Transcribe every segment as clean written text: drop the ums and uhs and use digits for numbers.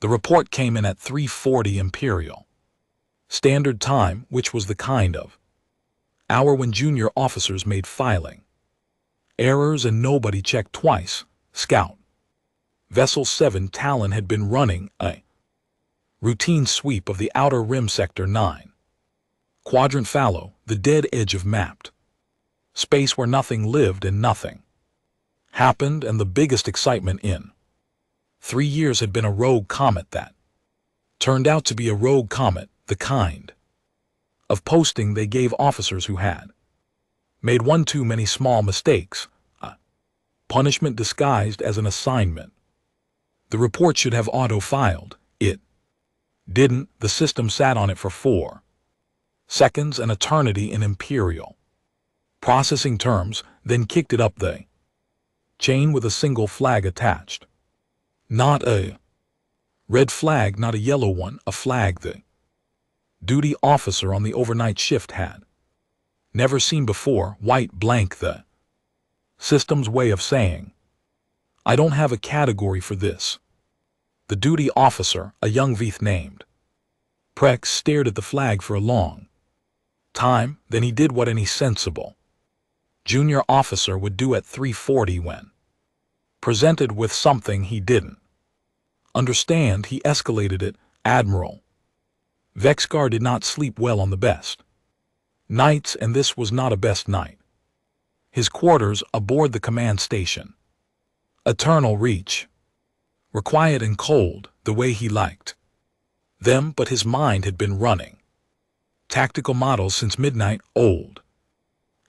The report came in at 3:40 Imperial Standard Time, which was the kind of hour when junior officers made filing errors and nobody checked twice. Scout Vessel 7 Talon had been running a routine sweep of the outer rim Sector 9. Quadrant fallow, the dead edge of mapped space where nothing lived and nothing happened, and the biggest excitement in 3 years had been a rogue comet that turned out to be a rogue comet, the kind of posting they gave officers who had made one too many small mistakes, a punishment disguised as an assignment. The report should have auto-filed. It didn't. The system sat on it for 4 seconds, an eternity in Imperial processing terms, then kicked it up the chain with a single flag attached. Not a red flag, not a yellow one, a flag the duty officer on the overnight shift had never seen before, white blank, the system's way of saying, I don't have a category for this. The duty officer, a young Veeth named Prex, stared at the flag for a long time, then he did what any sensible junior officer would do at 3:40 when presented with something he didn't understand. He escalated it. Admiral Vexgar did not sleep well on the best nights, and this was not a best night. His quarters aboard the command station, Eternal Reach, were quiet and cold, the way he liked them, but his mind had been running tactical models since midnight. Old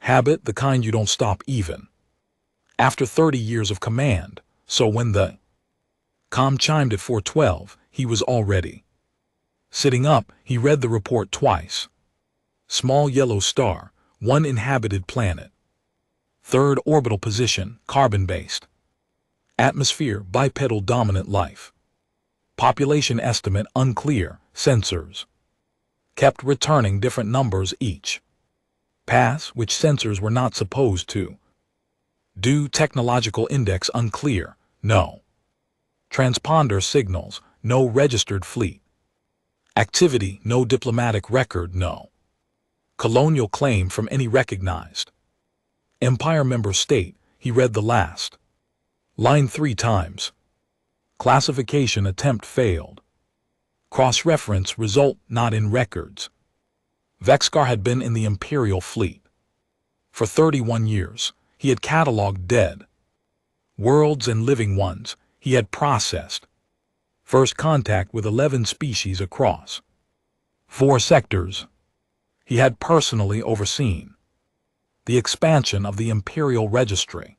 habit, the kind you don't stop even after 30 years of command. So when the comm chimed at 4:12, he was already sitting up. He read the report twice. Small yellow star, 1 inhabited planet. 3rd orbital position, carbon-based. Atmosphere, bipedal dominant life. Population estimate unclear. Sensors kept returning different numbers each pass, which sensors were not supposed to do. Technological index unclear. No transponder signals, no registered fleet activity, no diplomatic record, no colonial claim from any recognized Empire member state. He read the last line 3 times. Classification attempt failed. Cross-reference result not in records. Vexgar had been in the Imperial fleet for 31 years. He had cataloged dead worlds and living ones. He had processed first contact with 11 species across 4 sectors. He had personally overseen the expansion of the Imperial Registry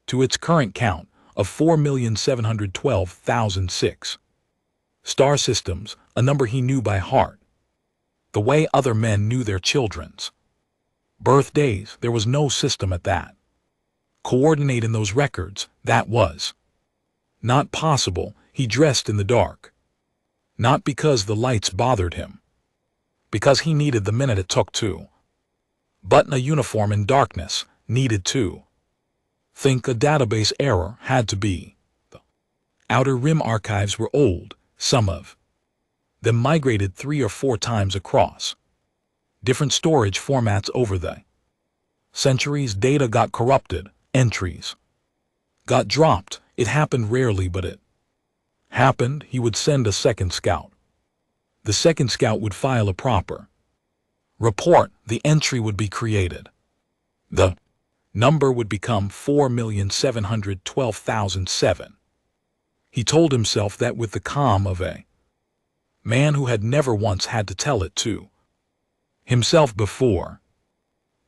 to its current count of 4,712,006 star systems, a number he knew by heart, the way other men knew their children's birthdays. There was no system at that coordinate in those records. That was not possible. He dressed in the dark, not because the lights bothered him, because he needed the minute it took to button a uniform in darkness, needed to think a database error had to be. The Outer Rim archives were old. Some of them migrated 3 or 4 times across different storage formats over the centuries. Data got corrupted, entries got dropped. It happened rarely, but it happened. He would send a second scout. The second scout would file a proper report. The entry would be created. The number would become 4,712,007. He told himself that with the calm of a man who had never once had to tell it to himself before.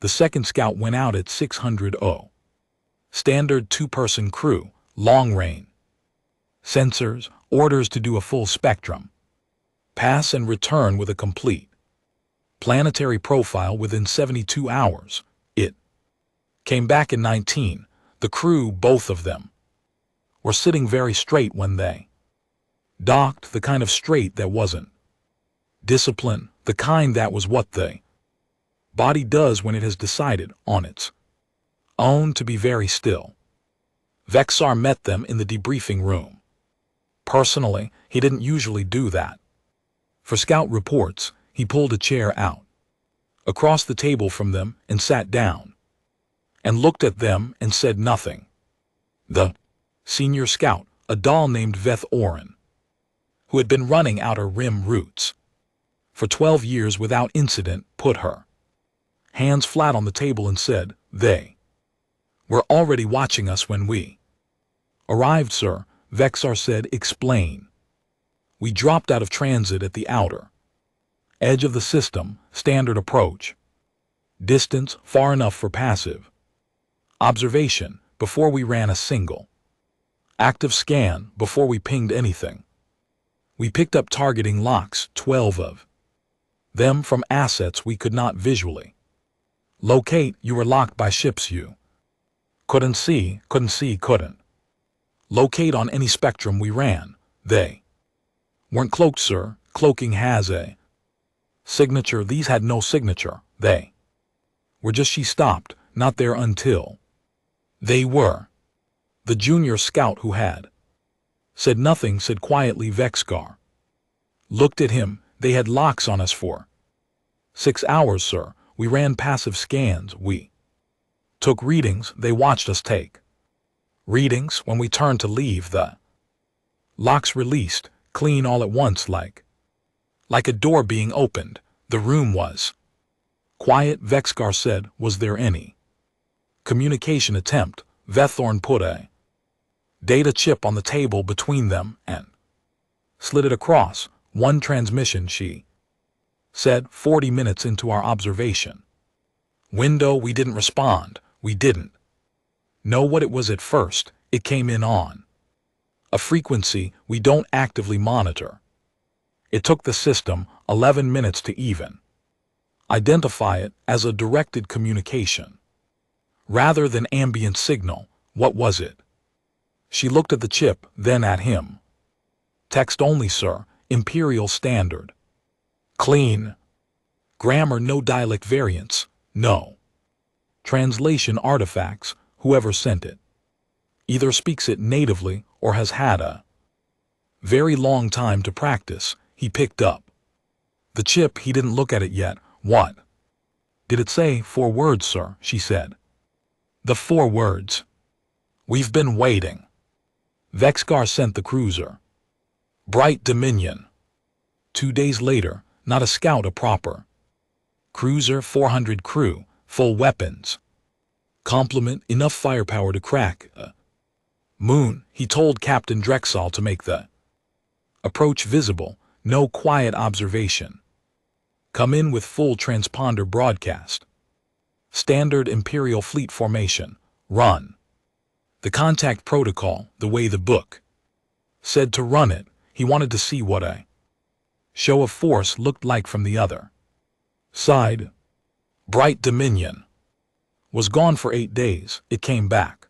The second scout went out at 600 standard 2-person crew, long range sensors, orders to do a full spectrum pass and return with a complete planetary profile within 72 hours. It came back in 19. The crew, both of them, were sitting very straight when they docked, the kind of straight that wasn't discipline, the kind that was what the body does when it has decided on its own to be very still. Vexar met them in the debriefing room. Personally, he didn't usually do that. For scout reports, he pulled a chair out across the table from them and sat down and looked at them and said nothing. The senior scout, a doll named Veth Oren, who had been running outer rim routes for 12 years without incident, put her hands flat on the table and said, "They were already watching us when we arrived, sir," Vexar said. "Explain." "We dropped out of transit at the outer edge of the system, standard approach. Distance far enough for passive observation before we ran a single active scan, before we pinged anything. We picked up targeting locks, 12 of them, from assets we could not visually locate. You were locked by ships you couldn't locate on any spectrum we ran. They weren't cloaked, sir. Cloaking has a signature. These had no signature. They were just..." She stopped, "not there until they were." The junior scout, who had said nothing, said quietly. Vexar looked at him. "They had locks on us for 6 hours, sir. We ran passive scans. We took readings. They watched us take readings. When we turned to leave, the locks released, clean all at once, like a door being opened. The room was quiet," Vexar said. "Was there any communication attempt?" Vethorn put a data chip on the table between them and slid it across. "One transmission," she said. 40 minutes into our observation window, we didn't respond. We didn't know what it was at first. It came in on a frequency we don't actively monitor. It took the system 11 minutes to even identify it as a directed communication rather than ambient signal. What was it? She looked at the chip, then at him. "Text only, sir. Imperial Standard. Clean grammar, no dialect variants, no translation artifacts. Whoever sent it either speaks it natively or has had a very long time to practice." He picked up the chip. He didn't look at it yet. "What did it say?" "4 words, sir," she said. "The 4 words. We've been waiting." Vexar sent the cruiser Bright Dominion 2 days later. Not a scout, a proper cruiser, 400 crew, full weapons complement, enough firepower to crack a moon. He told Captain Drexel to make the approach visible. No quiet observation. Come in with full transponder broadcast. Standard Imperial Fleet formation. Run the contact protocol the way the book said to run it. He wanted to see what a show of force looked like from the other side. Bright Dominion was gone for 8 days. It came back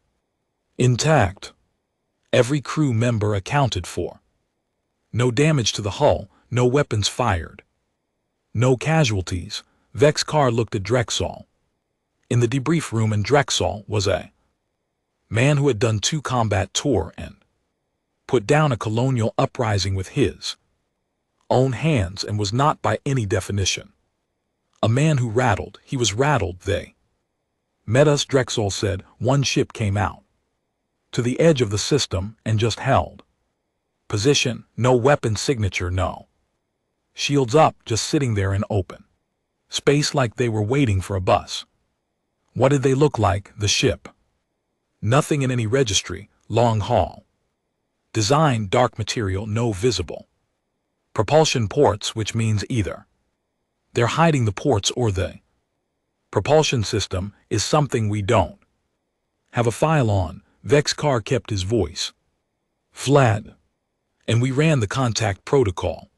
intact. Every crew member accounted for. No damage to the hull, no weapons fired, no casualties. Vexar looked at Drexel in the debrief room, and Drexel was a man who had done 2 combat tour and put down a colonial uprising with his own hands, and was not by any definition a man who rattled. He was rattled. "They met us," Drexel said. "One ship came out to the edge of the system and just held position. No weapon signature, no shields up, just sitting there in open space like they were waiting for a bus." "What did they look like?" "The ship. Nothing in any registry. Long haul design, dark material, no visible propulsion ports, which means either they're hiding the ports or the propulsion system is something we don't have a file on." Vexar kept his voice flat. "And we ran the contact protocol.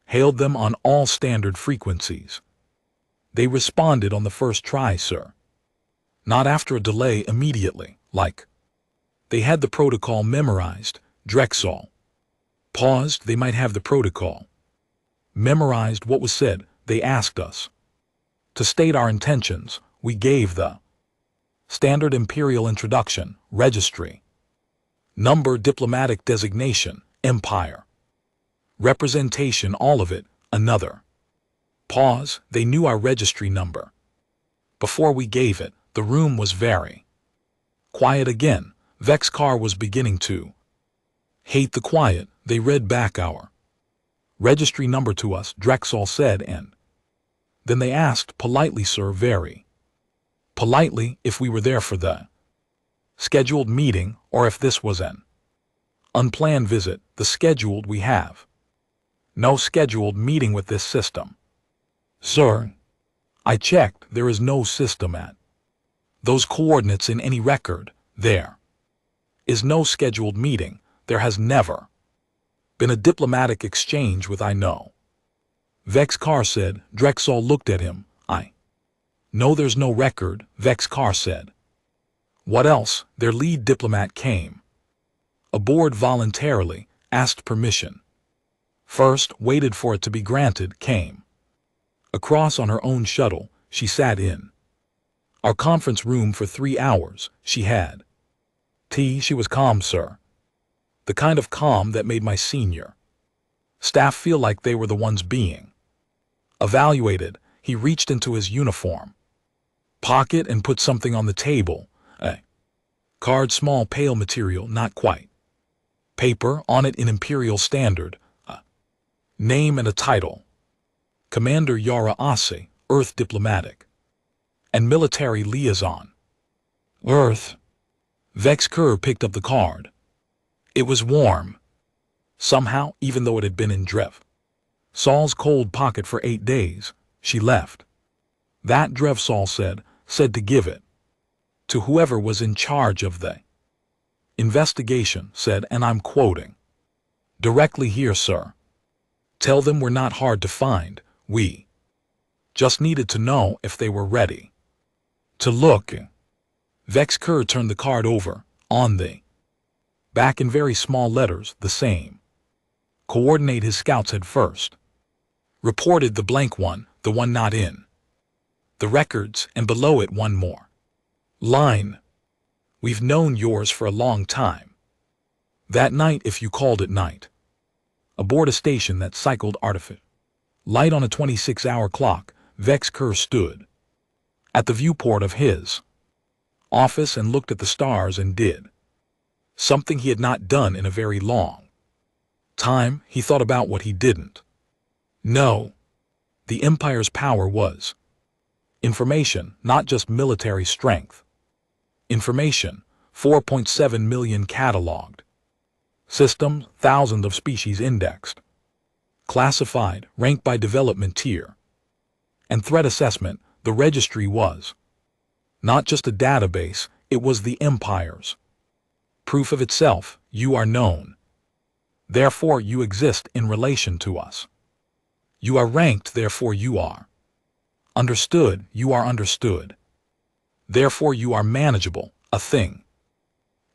Hailed them on all standard frequencies. They responded on the first try, sir. Not after a delay, immediately, like they had the protocol memorized." Drexel paused. "They might have the protocol memorized. What was said?" "They asked us to state our intentions. We gave the standard Imperial introduction, registry number, diplomatic designation, Empire. Representation, all of it, another. Pause, they knew our registry number. Before we gave it, the room was very quiet again. Vexcar was beginning to hate the quiet. They read back our registry number to us, Drexel said, and then they asked politely, sir, very politely, if we were there for the scheduled meeting or if this was an unplanned visit. The scheduled, we have no scheduled meeting with this system. Sir, I checked, there is no system at those coordinates in any record. There is no scheduled meeting. There has never been a diplomatic exchange with I know. Vexcar said. Drexel looked at him. I know there's no record, Vexcar said. What else? Their lead diplomat came aboard voluntarily, asked permission. First, waited for it to be granted, came across on her own shuttle. She sat in our conference room for 3 hours. She had tea. She was calm, sir. The kind of calm that made my senior staff feel like they were the ones being evaluated. He reached into his uniform pocket and put something on the table. A card, small, pale material, not quite paper, on it in Imperial Standard, a name and a title. Commander Yara Ase, Earth Diplomatic and Military Liaison. Earth. Vexcar picked up the card. It was warm. Somehow, even though it had been in Drev Sol's cold pocket for 8 days, she left. That, Drev Sol said to give it to whoever was in charge of the investigation, said, and I'm quoting directly here, sir. Tell them we're not hard to find. We just needed to know if they were ready to look. Vexcar turned the card over. On the back in very small letters, the same. Coordinate his scouts had first reported the blank one, the one not in the records, and below it one more line. We've known yours for a long time. That night, if you called it night, aboard a station that cycled artificial light on a 26-hour clock, Vexcar stood at the viewport of his office and looked at the stars and did something he had not done in a very long time. He thought about what he didn't know. The Empire's power was information, not just military strength. Information, 4.7 million cataloged systems, thousands of species indexed, classified, ranked by development tier, and threat assessment. The registry was not just a database, it was the Empire's proof of itself. You are known. Therefore you exist in relation to us. You are ranked, therefore you are understood. You are understood. Therefore you are manageable. A thing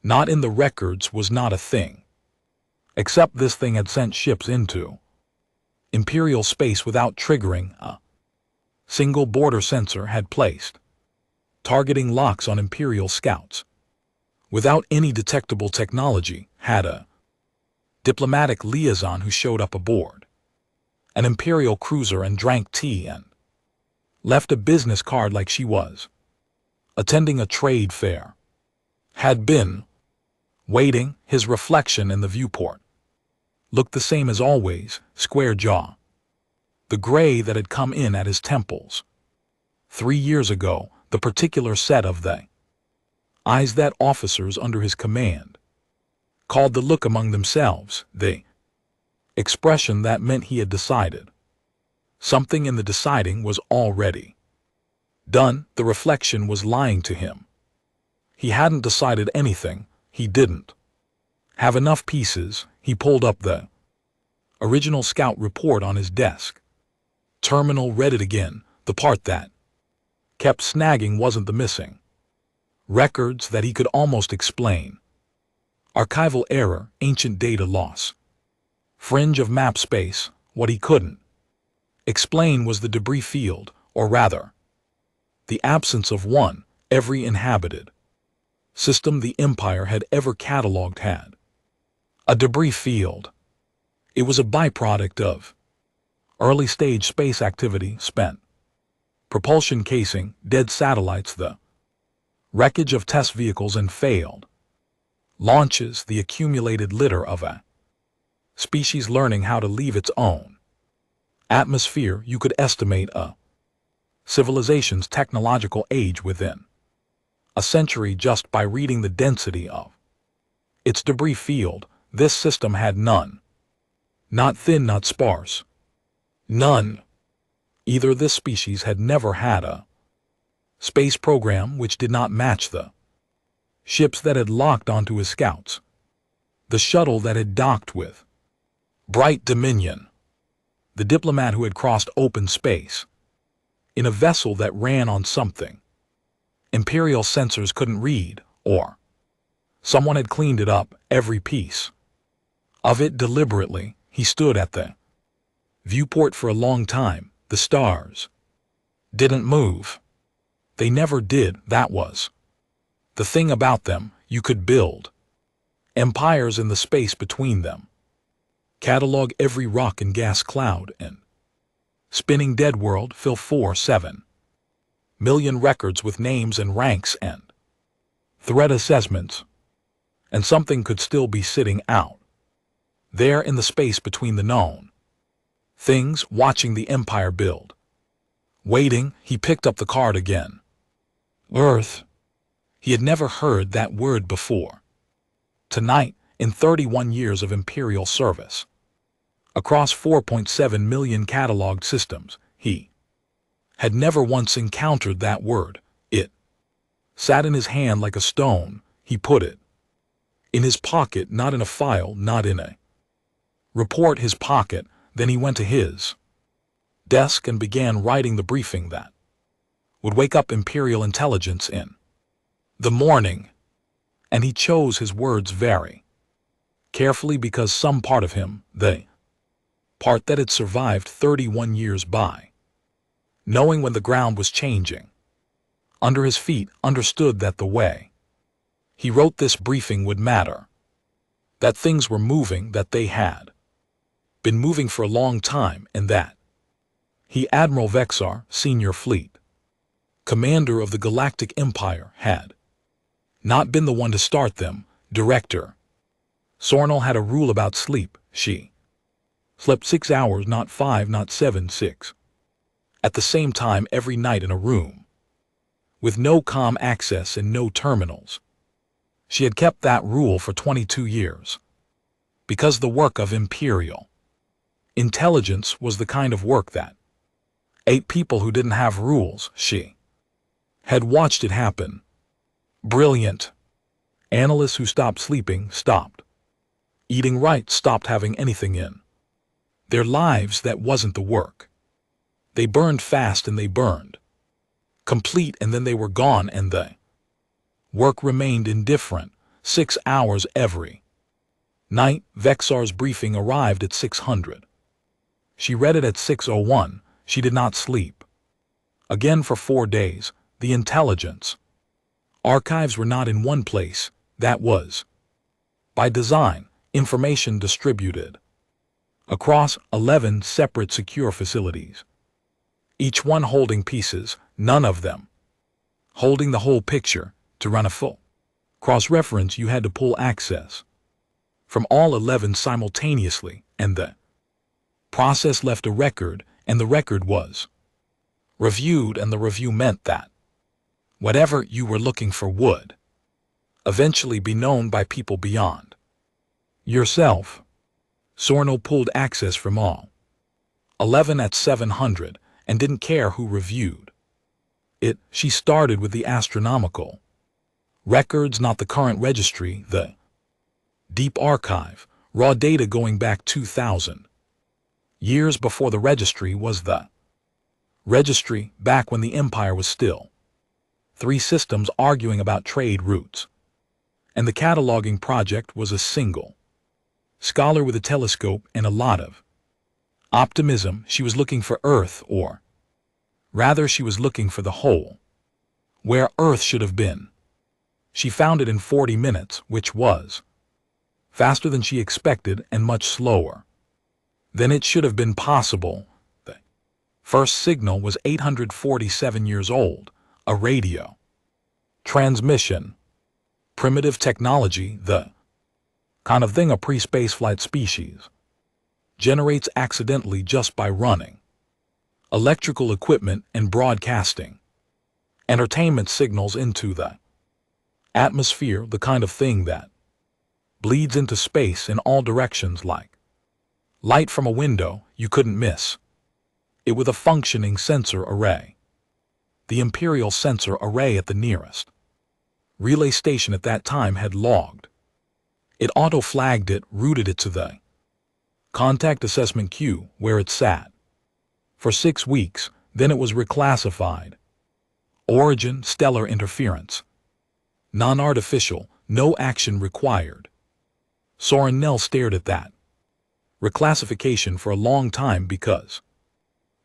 not in the records was not a thing. Except this thing had sent ships into Imperial space without triggering a single border sensor, had placed targeting locks on Imperial scouts without any detectable technology, had a diplomatic liaison who showed up aboard an Imperial cruiser and drank tea and left a business card like she was attending a trade fair, had been waiting. His reflection in the viewport looked the same as always, square jaw, the gray that had come in at his temples 3 years ago, the particular set of the eyes that officers under his command called the look among themselves, the expression that meant he had decided. Something in the deciding was already done. The reflection was lying to him. He hadn't decided anything. He didn't have enough pieces. He pulled up the original scout report on his desk. Terminal, read it again. The part that kept snagging wasn't the missing records that he could almost explain. Archival error, ancient data loss. Fringe of map space. What he couldn't explain was the debris field, or rather, the absence of one. Every inhabited system the Empire had ever cataloged had a debris field. It was a byproduct of early-stage space activity, spent propulsion casing, dead satellites, the wreckage of test vehicles and failed launches, the accumulated litter of a species learning how to leave its own atmosphere. You could estimate a civilization's technological age within a century just by reading the density of its debris field. This system had none. Not thin, not sparse. None. Either this species had never had a space program which did not match the ships that had locked onto his scouts, the shuttle that had docked with Bright Dominion, the diplomat who had crossed open space in a vessel that ran on something Imperial sensors couldn't read, or someone had cleaned it up, every piece of it deliberately. He stood at the viewport for a long time. The stars didn't move. They never did. That was the thing about them. You could build empires in the space between them, catalog every rock and gas cloud and spinning dead world, fill 4-7 million records with names and ranks and threat assessments, and something could still be sitting out there in the space between the known things, watching the empire build. Waiting, he picked up the card again. Earth. He had never heard that word before. Tonight, in 31 years of Imperial service, across 4.7 million cataloged systems, he had never once encountered that word. It sat in his hand like a stone. He put it in his pocket, not in a file, not in a report. His pocket. Then he went to his desk and began writing the briefing that would wake up Imperial intelligence in the morning. And he chose his words very carefully because some part of him, the part that had survived 31 years by knowing when the ground was changing under his feet, understood that the way he wrote this briefing would matter, that things were moving, that they had been moving for a long time, and that he, Admiral Vexar, Senior Fleet Commander of the Galactic Empire, had not been the one to start them. Director Sornel had a rule about sleep. She slept 6 hours, not 5, not 7, 6. At the same time every night in a room, with no comm access and no terminals. She had kept that rule for 22 years. Because the work of Imperial intelligence was the kind of work that ate people who didn't have rules. She had watched it happen. Brilliant analysts who stopped sleeping, stopped eating right, stopped having anything in their lives that wasn't the work. They burned fast and they burned complete, and then they were gone, and the work remained indifferent. 6 hours every night. Vexar's briefing arrived at 600. She read it at 6:01. She did not sleep again for 4 days. The intelligence archives were not in one place. That was by design. Information distributed across 11 separate secure facilities, each one holding pieces, none of them holding the whole picture. To run a full cross-reference, you had to pull access from all 11 simultaneously, and the process left a record, and the record was reviewed, and the review meant that whatever you were looking for would eventually be known by people beyond yourself. Sorno pulled access from all 11 at 700 and didn't care who reviewed it. She started with the astronomical records, not the current registry, the deep archive, raw data going back 2,000 years before the registry was the registry, back when the Empire was still 3 systems arguing about trade routes. And the cataloging project was a single scholar with a telescope and a lot of optimism. She was looking for Earth, or rather she was looking for the hole where Earth should have been. She found it in 40 minutes, which was faster than she expected and much slower Then it should have been possible. The first signal was 847 years old, a radio. Transmission. Primitive technology, the kind of thing a pre-spaceflight species generates accidentally just by running. Electrical equipment and broadcasting. Entertainment signals into the atmosphere, the kind of thing that bleeds into space in all directions like light from a window you couldn't miss. It with a functioning sensor array. The Imperial sensor array at the nearest relay station at that time had logged. It auto-flagged it, routed it to the contact assessment queue where it sat for 6 weeks, then it was reclassified. Origin, stellar interference. Non-artificial, no action required. Soren Nell stared at that reclassification for a long time because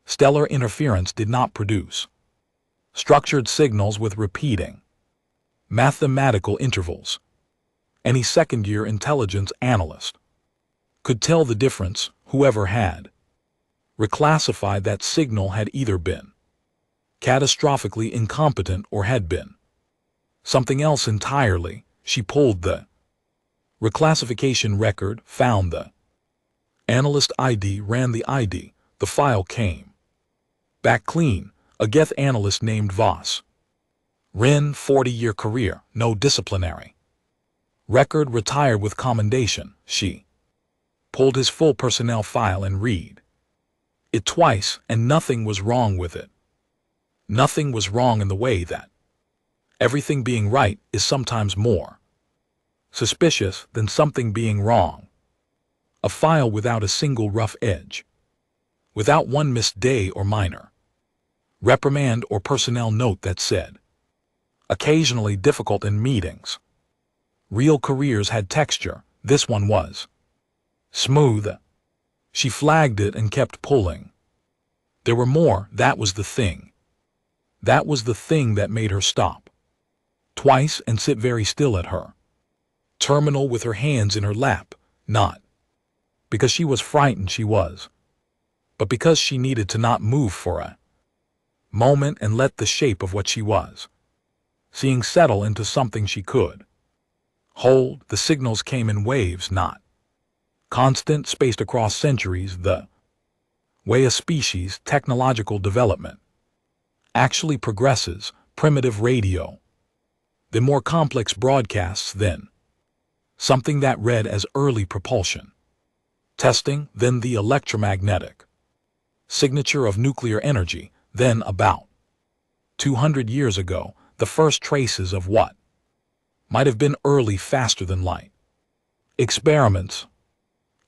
stellar interference did not produce structured signals with repeating mathematical intervals. Any second-year intelligence analyst could tell the difference. Whoever had reclassified that signal had either been catastrophically incompetent or had been something else entirely. She pulled the reclassification record, found the analyst ID, ran the ID. The file came back clean. A Geth analyst named Voss. Wren, 40-year career, no disciplinary record, retired with commendation. She pulled his full personnel file and read it twice, and nothing was wrong with it. Nothing was wrong in the way that everything being right is sometimes more suspicious than something being wrong. A file without a single rough edge, without one missed day or minor reprimand or personnel note that said, occasionally difficult in meetings. Real careers had texture. This one was smooth. She flagged it and kept pulling. There were more. That was the thing. That was the thing that made her stop twice and sit very still at her terminal with her hands in her lap, not because she was frightened she was, but because she needed to not move for a moment and let the shape of what she was seeing settle into something she could hold. The signals came in waves, not constant, spaced across centuries, the way a species' technological development actually progresses. Primitive radio, the more complex broadcasts, then something that read as early propulsion testing, then the electromagnetic signature of nuclear energy, then about 200 years ago, the first traces of what might have been early faster than light experiments,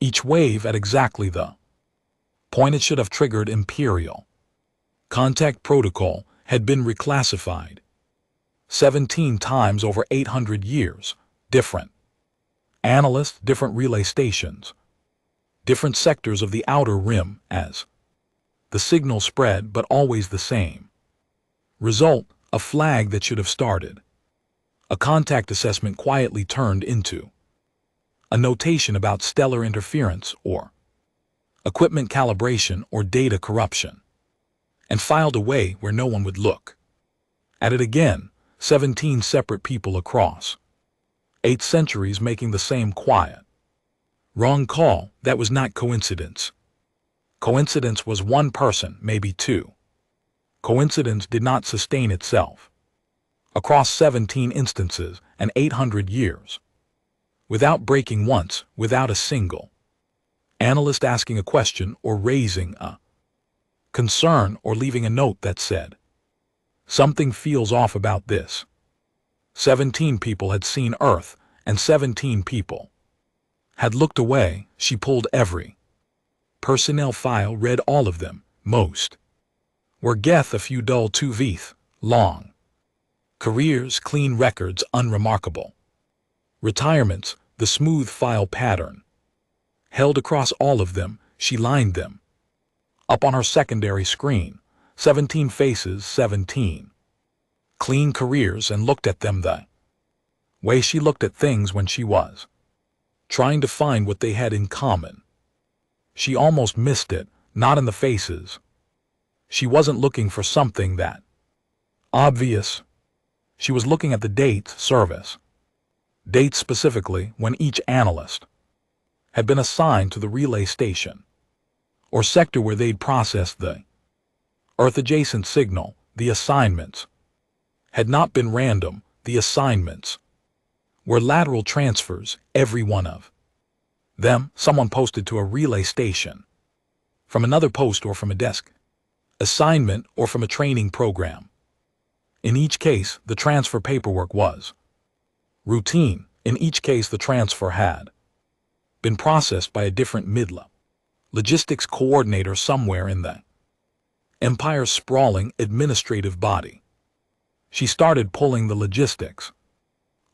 each wave at exactly the point it should have triggered. Imperial contact protocol had been reclassified 17 times over 800 years. Different analysts, different relay stations, different sectors of the outer rim as the signal spread, but always the same result. A flag that should have started a contact assessment quietly turned into a notation about stellar interference or equipment calibration or data corruption, and filed away where no one would look at it again. 17 separate people across 8 centuries making the same quiet wrong call. That was not coincidence. Coincidence was one person, maybe two. Coincidence did not sustain itself across 17 instances and 800 years, without breaking once, without a single analyst asking a question or raising a concern or leaving a note that said, something feels off about this. 17 people had seen Earth, and 17 people had looked away. She pulled every personnel file, read all of them. Most were Geth, a few dull 2 long careers, clean records, unremarkable retirements. The smooth file pattern held across all of them. She lined them up on her secondary screen. 17 faces, 17 clean careers, and looked at them the way she looked at things when she was trying to find what they had in common. She almost missed it, not in the faces. She wasn't looking for something that obvious. She was looking at the dates service. Dates specifically when each analyst had been assigned to the relay station or sector where they'd processed the Earth-adjacent signal. The assignments had not been random. The assignments were lateral transfers, every one of them someone posted to a relay station from another post or from a desk assignment or from a training program. In each case, the transfer paperwork was routine. In each case, the transfer had been processed by a different midla logistics coordinator somewhere in the Empire's sprawling administrative body. She started pulling the logistics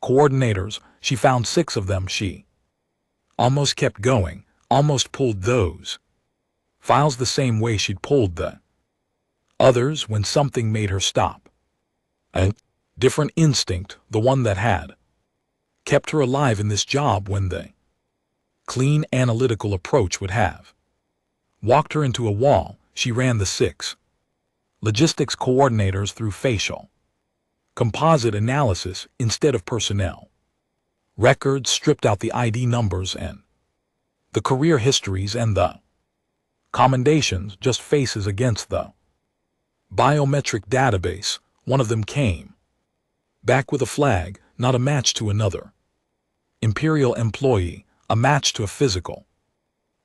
coordinators. She found 6 of them. She almost kept going, almost pulled those files the same way she'd pulled the others when something made her stop. A different instinct, the one that had kept her alive in this job when the clean analytical approach would have walked her into a wall. She ran the 6 logistics coordinators through facial composite analysis instead of personnel records, stripped out the ID numbers and the career histories and the commendations, just faces against the biometric database. One of them came back with a flag, not a match to another Imperial employee, a match to a physical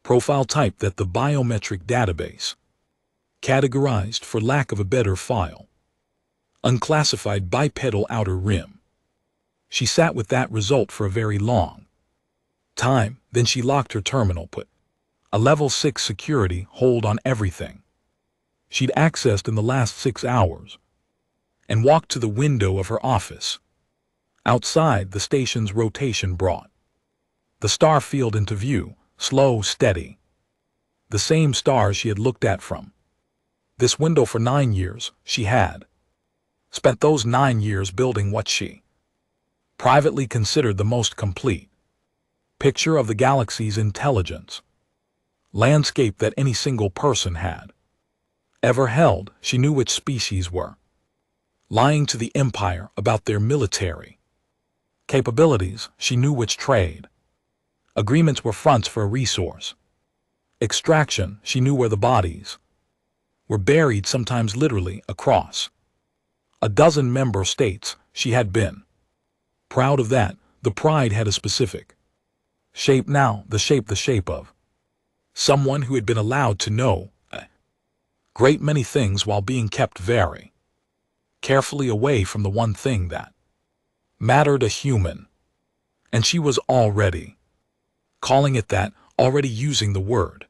profile type that the biometric database categorized, for lack of a better file, unclassified bipedal outer rim. She sat with that result for a very long time. Then she locked her terminal, put a level 6 security hold on everything she'd accessed in the last 6 hours, and walked to the window of her office. Outside, the station's rotation brought the star field into view, slow, steady. The same stars she had looked at from this window for 9 years. She had spent those 9 years building what she privately considered the most complete picture of the galaxy's intelligence landscape that any single person had ever held. She knew which species were lying to the Empire about their military capabilities. She knew which trade agreements were fronts for a resource extraction. She knew where the bodies were buried, sometimes literally across a dozen member states. She had been proud of that. The pride had a specific shape now, the shape of someone who had been allowed to know a great many things while being kept very carefully away from the one thing that mattered, a human. And she was already calling it that, already using the word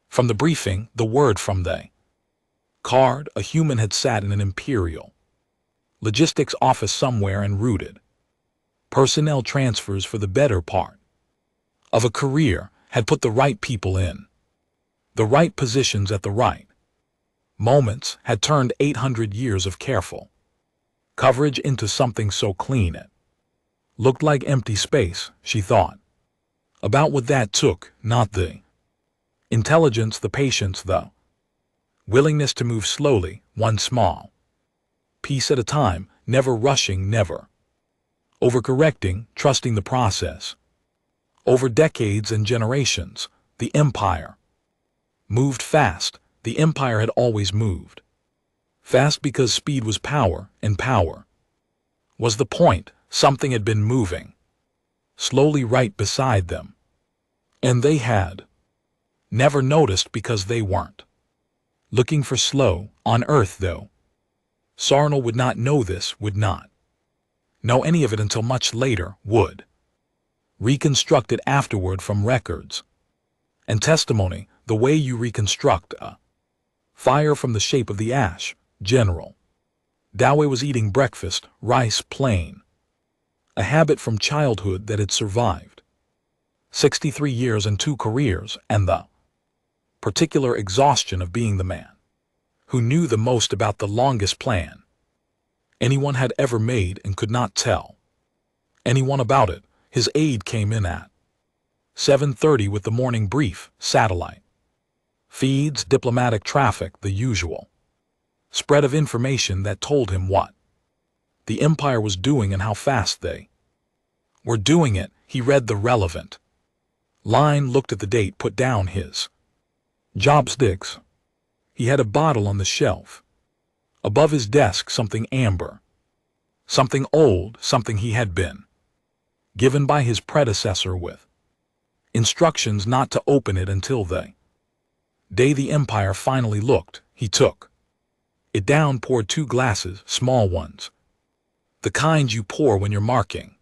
from the briefing, the word from the card. A human had sat in an Imperial logistics office somewhere and routed personnel transfers for the better part of a career, had put the right people in the right positions at the right moments, had turned 800 years of careful coverage into something so clean it looked like empty space. She thought about what that took, not the intelligence, the patience, the willingness to move slowly, one small piece at a time, never rushing, never overcorrecting, trusting the process. Over decades and generations, the Empire moved fast. The Empire had always moved fast because speed was power, and power was the point. Something had been moving slowly right beside them, and they had never noticed because they weren't looking for slow on Earth, though. Sarnal would not know this, would not know any of it until much later, would reconstruct it afterward from records and testimony, the way you reconstruct a fire from the shape of the ash. General Dawei was eating breakfast, rice plain, a habit from childhood that had survived 63 years and 2 careers, and the particular exhaustion of being the man who knew the most about the longest plan anyone had ever made and could not tell anyone about it. His aide came in at 7:30 with the morning brief, satellite. Feeds, diplomatic traffic, the usual. Spread of information that told him what the empire was doing and how fast they were doing it. He read the relevant line, looked at the date, put down his chopsticks. He had a bottle on the shelf. Above his desk, something amber. Something old, something he had been given by his predecessor with instructions not to open it until the day the empire finally looked. He took it down, poured 2 glasses, small ones. The kind you pour when you're marking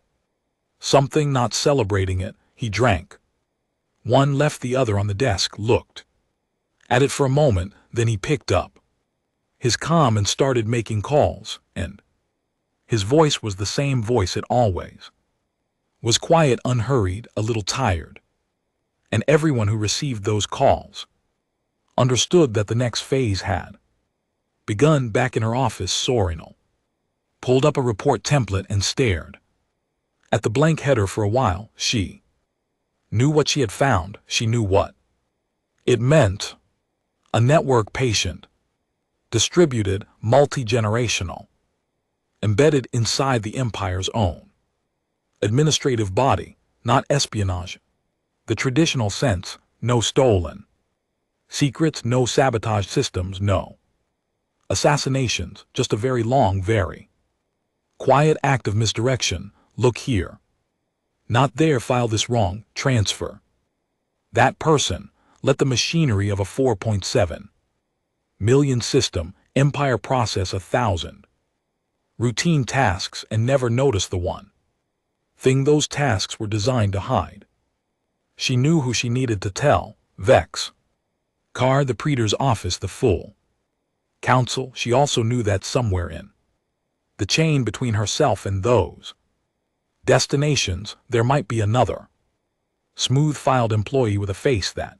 something, not celebrating it. He drank one, left the other on the desk, looked at it for a moment, then he picked up his comm and started making calls, and his voice was the same voice it always was, quiet, unhurried, a little tired. And everyone who received those calls understood that the next phase had begun. Back in her office, Sorino pulled up a report template and stared at the blank header for a while. She knew what she had found. She knew what it meant. A network, patient, distributed, multi-generational, embedded inside the empire's own administrative body, not espionage. The traditional sense, no stolen secrets, no sabotage systems, no assassinations, just a very long, very quiet act of misdirection. Look here. Not there, file this wrong, transfer that person, let the machinery of a 4.7 million system empire process 1,000 routine tasks and never notice the one thing those tasks were designed to hide. She knew who she needed to tell. Vex Carr, the Praetor's office, the full council. She also knew that somewhere in the chain between herself and those destinations, there might be another smooth-filed employee with a face that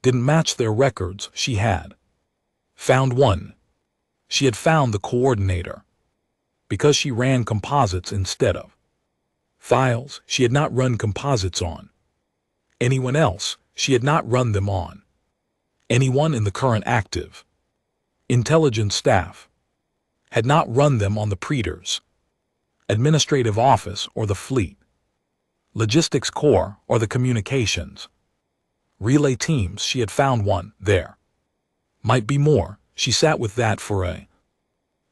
didn't match their records. She had found one. She had found the coordinator. Because she ran composites instead of files, she had not run composites on anyone else. She had not run them on anyone in the current active intelligence staff, had not run them on the Praetor's administrative office or the fleet logistics corps or the communications relay teams. She had found one. There might be more. She sat with that for a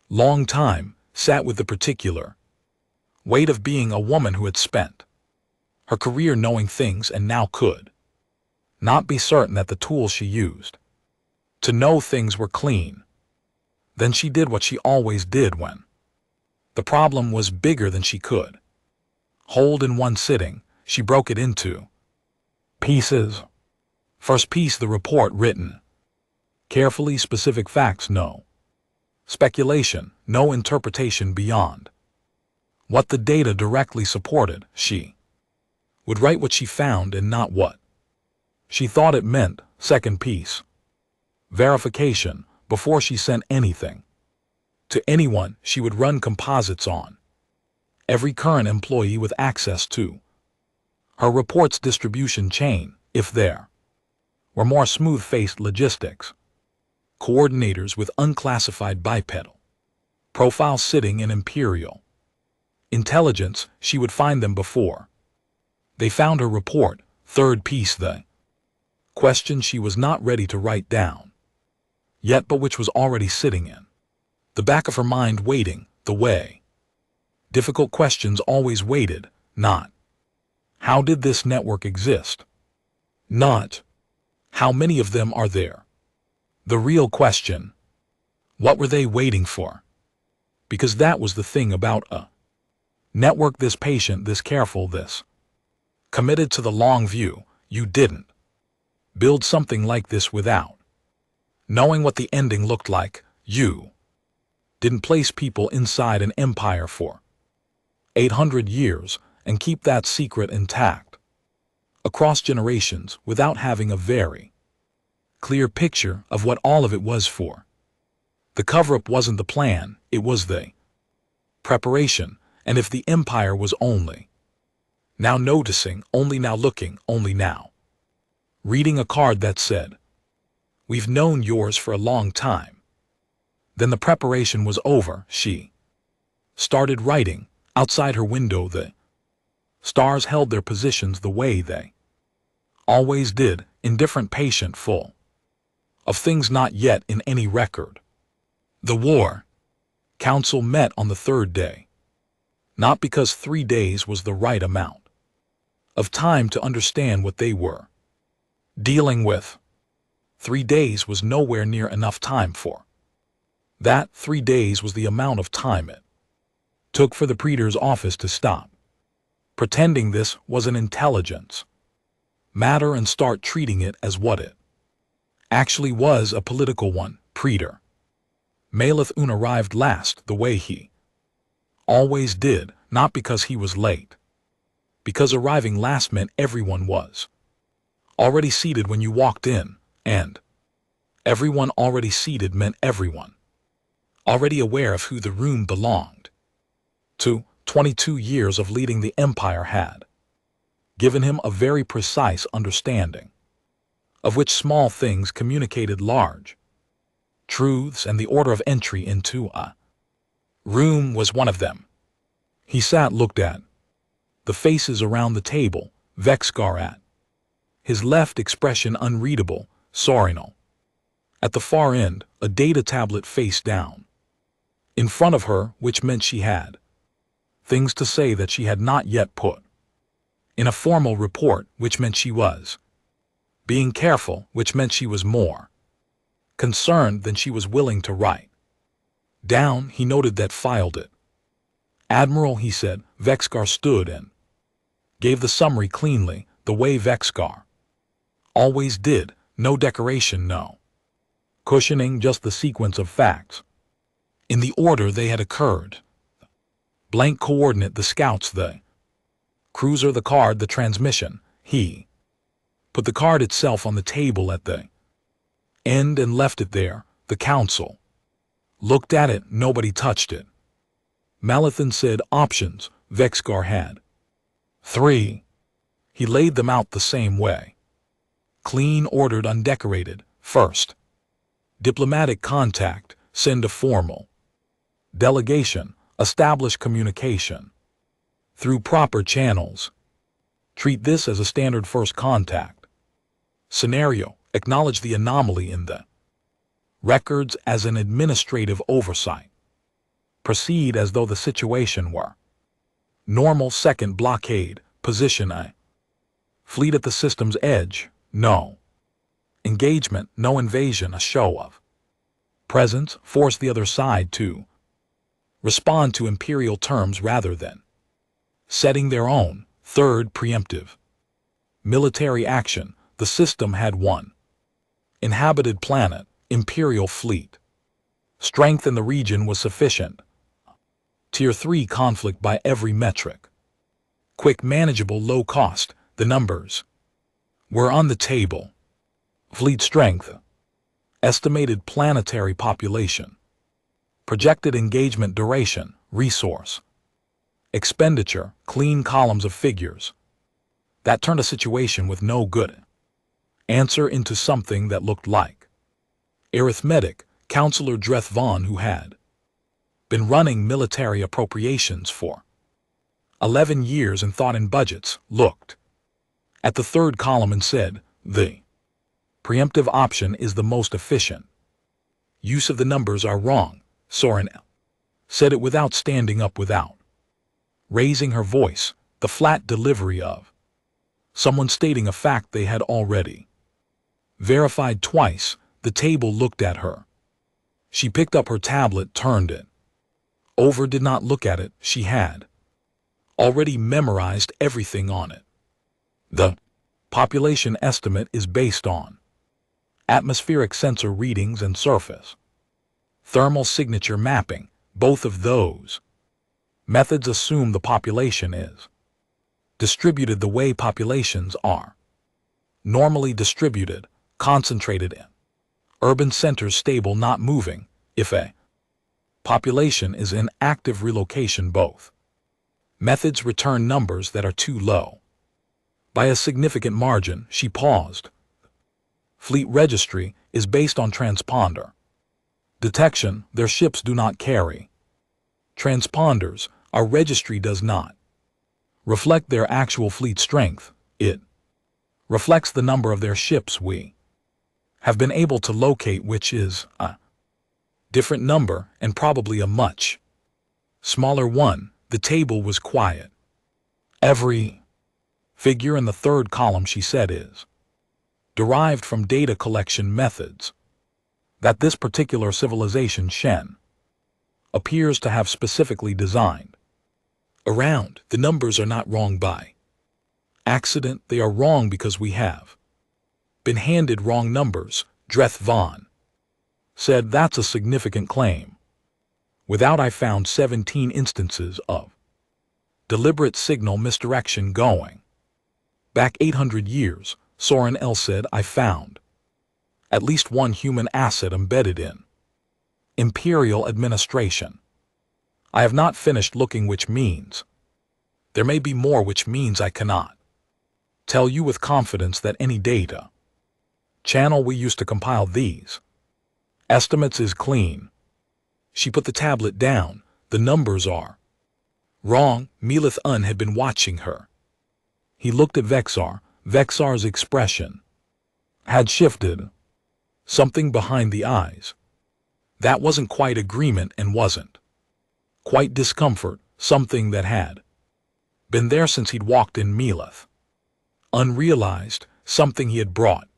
long time, sat with the particular weight of being a woman who had spent her career knowing things and now could not be certain that the tools she used to know things were clean. Then she did what she always did when the problem was bigger than she could hold in one sitting. She broke it into pieces. First piece, the report, written carefully, specific facts, no speculation, no interpretation beyond what the data directly supported. She would write what she found and not what she thought it meant. Second piece, verification. Before she sent anything to anyone, she would run composites on every current employee with access to her report's distribution chain. If there were more smooth-faced logistics coordinators with unclassified bipedal profiles sitting in Imperial intelligence, she would find them before they found her report. Third piece, the question she was not ready to write down yet, but which was already sitting in the back of her mind, waiting, the way difficult questions always waited. Not how did this network exist? Not how many of them are there? The real question, what were they waiting for? Because that was the thing about a network this patient, this careful, this committed to the long view. You didn't build something like this without knowing what the ending looked like. You didn't place people inside an empire for 800 years and keep that secret intact across generations without having a very clear picture of what all of it was for. The cover-up wasn't the plan, it was the preparation. And if the empire was only Now noticing, only now looking, only now. Reading a card that said, "We've known yours for a long time." Then the preparation was over. She started writing. Outside her window the stars held their positions the way they always did, indifferent, patient, full of things not yet in any record. The War Council met on the third day, not because 3 days was the right amount of time to understand what they were dealing with. 3 days was nowhere near enough time for that. 3 days was the amount of time it took for the Praetor's office to stop pretending this was an intelligence matter and start treating it as what it actually was, a political one. Praetor Malethune arrived last, the way he always did, not because he was late, because arriving last meant everyone was already seated when you walked in, and everyone already seated meant everyone already aware of who the room belonged to. 22 years of leading the empire had given him a very precise understanding of which small things communicated large truths, and the order of entry into a room was one of them. He sat, looked at the faces around the table, Vexgar at his left, expression unreadable, Sorino at the far end, a data tablet face down in front of her, which meant she had things to say that she had not yet put in a formal report, which meant she was being careful, which meant she was more concerned than she was willing to write down. He noted that, filed it. "Admiral," he said. Vexgar stood and gave the summary cleanly, the way Vexgar always did. No decoration, no cushioning, just the sequence of facts in the order they had occurred. Blank coordinate, the scouts, the cruiser, the card, the transmission. He put the card itself on the table at the end and left it there. The council looked at it. Nobody touched it. Malethune said, "Options." Vexgar had 3. He laid them out the same way. Clean, ordered, undecorated. First, diplomatic contact. Send a formal delegation. Establish communication through proper channels. Treat this as a standard first contact scenario. Acknowledge the anomaly in the records as an administrative oversight. Proceed as though the situation were normal. Second, blockade. Position a fleet at the system's edge. No engagement, no invasion, a show of presence. Force the other side to respond to imperial terms rather than setting their own. Third, preemptive military action. The system had one inhabited planet, imperial fleet. Strength in the region was sufficient. Tier 3 conflict by every metric. Quick, manageable, low cost. The numbers were on the table. Fleet strength, estimated planetary population, projected engagement duration, resource expenditure, clean columns of figures. That turned a situation with no good answer into something that looked like arithmetic. Counselor Dreth Vaughn, who had been running military appropriations for 11 years and thought in budgets, looked at the third column and said, "The preemptive option is the most efficient use of the numbers are wrong." Soren said it without standing up, without raising her voice, the flat delivery of someone stating a fact they had already verified twice. The table looked at her. She picked up her tablet, turned it over, did not look at it. She had already memorized everything on it. The population estimate is based on atmospheric sensor readings and surface thermal signature mapping. Both of those methods assume the population is distributed the way populations are normally distributed, concentrated in urban centers, stable, not moving. If a population is in active relocation, both Methods return numbers that are too low. By a significant margin, she paused. Fleet registry is based on transponder detection. Their ships do not carry transponders. Our registry does not reflect their actual fleet strength. It reflects the number of their ships we have been able to locate, which is a different number and probably a much smaller one. The table was quiet. Every figure in the third column, she said, is derived from data collection methods that this particular civilization, Shen, appears to have specifically designed around. The numbers are not wrong by accident. They are wrong because we have been handed wrong numbers. Dreth Vaughn said, that's a significant claim. Without, I found 17 instances of deliberate signal misdirection going back 800 years. Soren L. said, I found at least one human asset embedded in Imperial administration. I have not finished looking, which means there may be more, which means I cannot tell you with confidence that any data channel we used to compile these estimates is clean. She put the tablet down. The numbers are wrong. Melith Un had been watching her. He looked at Vexar. Vexar's expression had shifted. Something behind the eyes. That wasn't quite agreement and wasn't quite discomfort, something that had been there since he'd walked in. Melith unrealized, something he had brought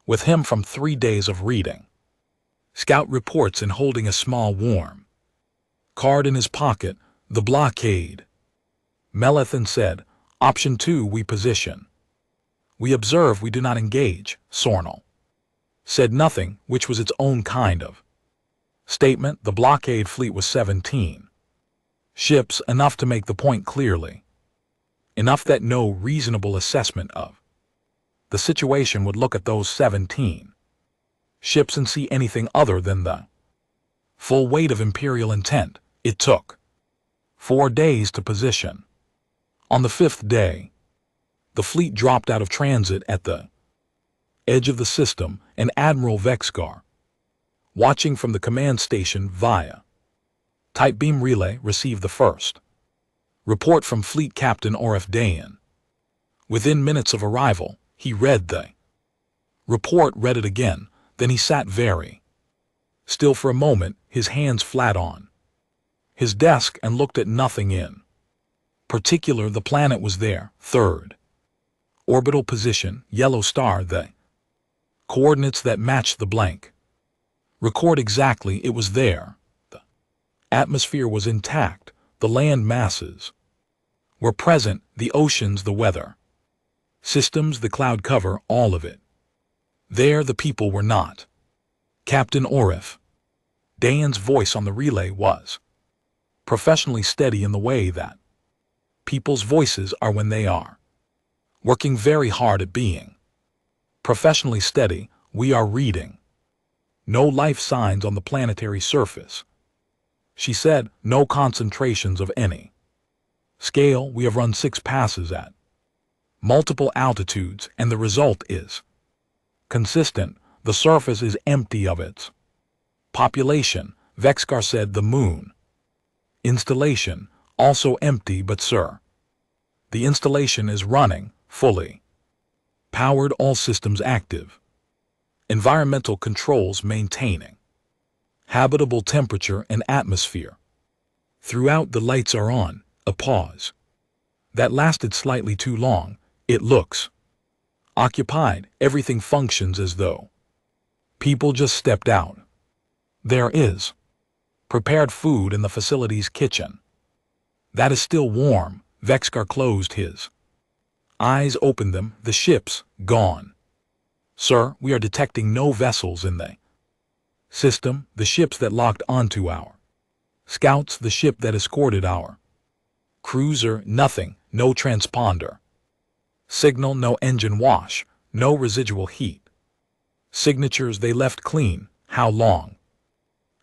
with him from 3 days of reading scout reports and holding a small warm card in his pocket. The blockade. Melathan said, Option 2, we position. We observe, we do not engage. Sornel said nothing, which was its own kind of statement. The blockade fleet was 17 ships, enough to make the point clearly, enough that no reasonable assessment of the situation would look at those 17 ships and see anything other than the full weight of Imperial intent. It took 4 days to position. On the 5th day, the fleet dropped out of transit at the edge of the system, and Admiral Vexgar, watching from the command station via type beam relay, received the first report from Fleet Captain Orif Dayan. Within minutes of arrival, he read the report, read it again, then he sat very still for a moment, his hands flat on his desk, and looked at nothing in particular. The planet was there, third orbital position, yellow star, the coordinates that matched the blank record exactly. It was there. The atmosphere was intact. The land masses were present, the oceans, the weather systems, the cloud cover, all of it. There, the people were not. Captain Orif Dayan's voice on the relay was professionally steady in the way that people's voices are when they are working very hard at being professionally steady. We are reading no life signs on the planetary surface. She said, no concentrations of any scale. We have run 6 passes at multiple altitudes, and the result is consistent. The surface is empty of its population. Vexgar said, the moon installation also empty, but sir, the installation is running fully powered, all systems active, environmental controls maintaining habitable temperature and atmosphere throughout. The lights are on. A pause that lasted slightly too long. It looks occupied. Everything functions as though people just stepped out. There is prepared food in the facility's kitchen that is still warm. Vexgar closed his eyes, opened them. The ship's gone. Sir, we are detecting no vessels in the system. The ships that locked onto our scouts, the ship that escorted our cruiser, nothing. No transponder signal, no engine wash, no residual heat signatures. They left clean. How long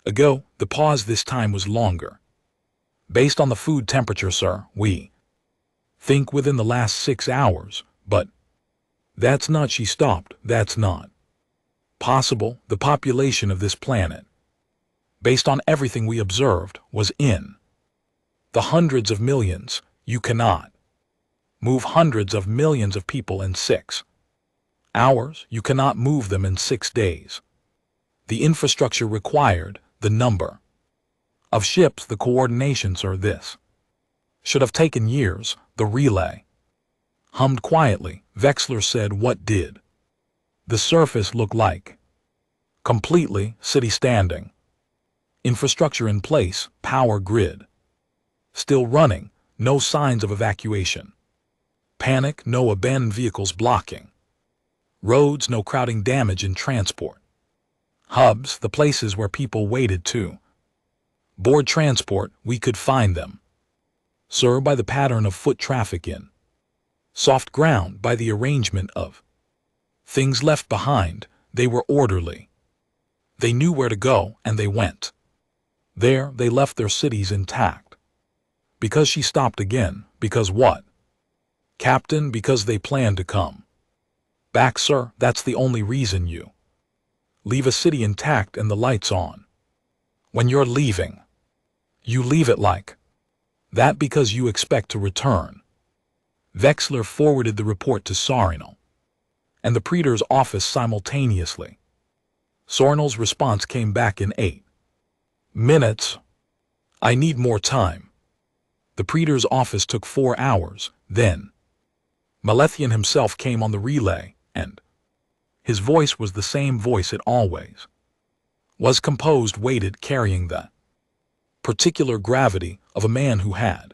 ago? The pause this time was longer. Based on the food temperature, sir, we think within the last 6 hours, but that's not, she stopped, that's not possible. The population of this planet, based on everything we observed, was in the hundreds of millions. You cannot move hundreds of millions of people in 6 hours. You cannot move them in 6 days. The infrastructure required, the number of ships, the coordinations, or this should have taken years. The relay hummed quietly. Vexler said, what did the surface look like? Completely, city standing, infrastructure in place, power grid still running, no signs of evacuation. Panic, no abandoned vehicles blocking roads, no crowding damage in transport hubs, the places where people waited to board transport. We could find them, sir, by the pattern of foot traffic in soft ground, by the arrangement of things left behind. They were orderly. They knew where to go, and they went there. They left their cities intact. Because she stopped again. Because what, Captain? Because they planned to come back, sir. That's the only reason you leave a city intact and the lights on. When you're leaving, you leave it like that because you expect to return. Vexler forwarded the report to Sorinal and the Praetor's office simultaneously. Sorinal's response came back in 8 minutes. I need more time. The Praetor's office took 4 hours. Then Malethian himself came on the relay, and his voice was the same voice it always was, composed, weighted, carrying the particular gravity of a man who had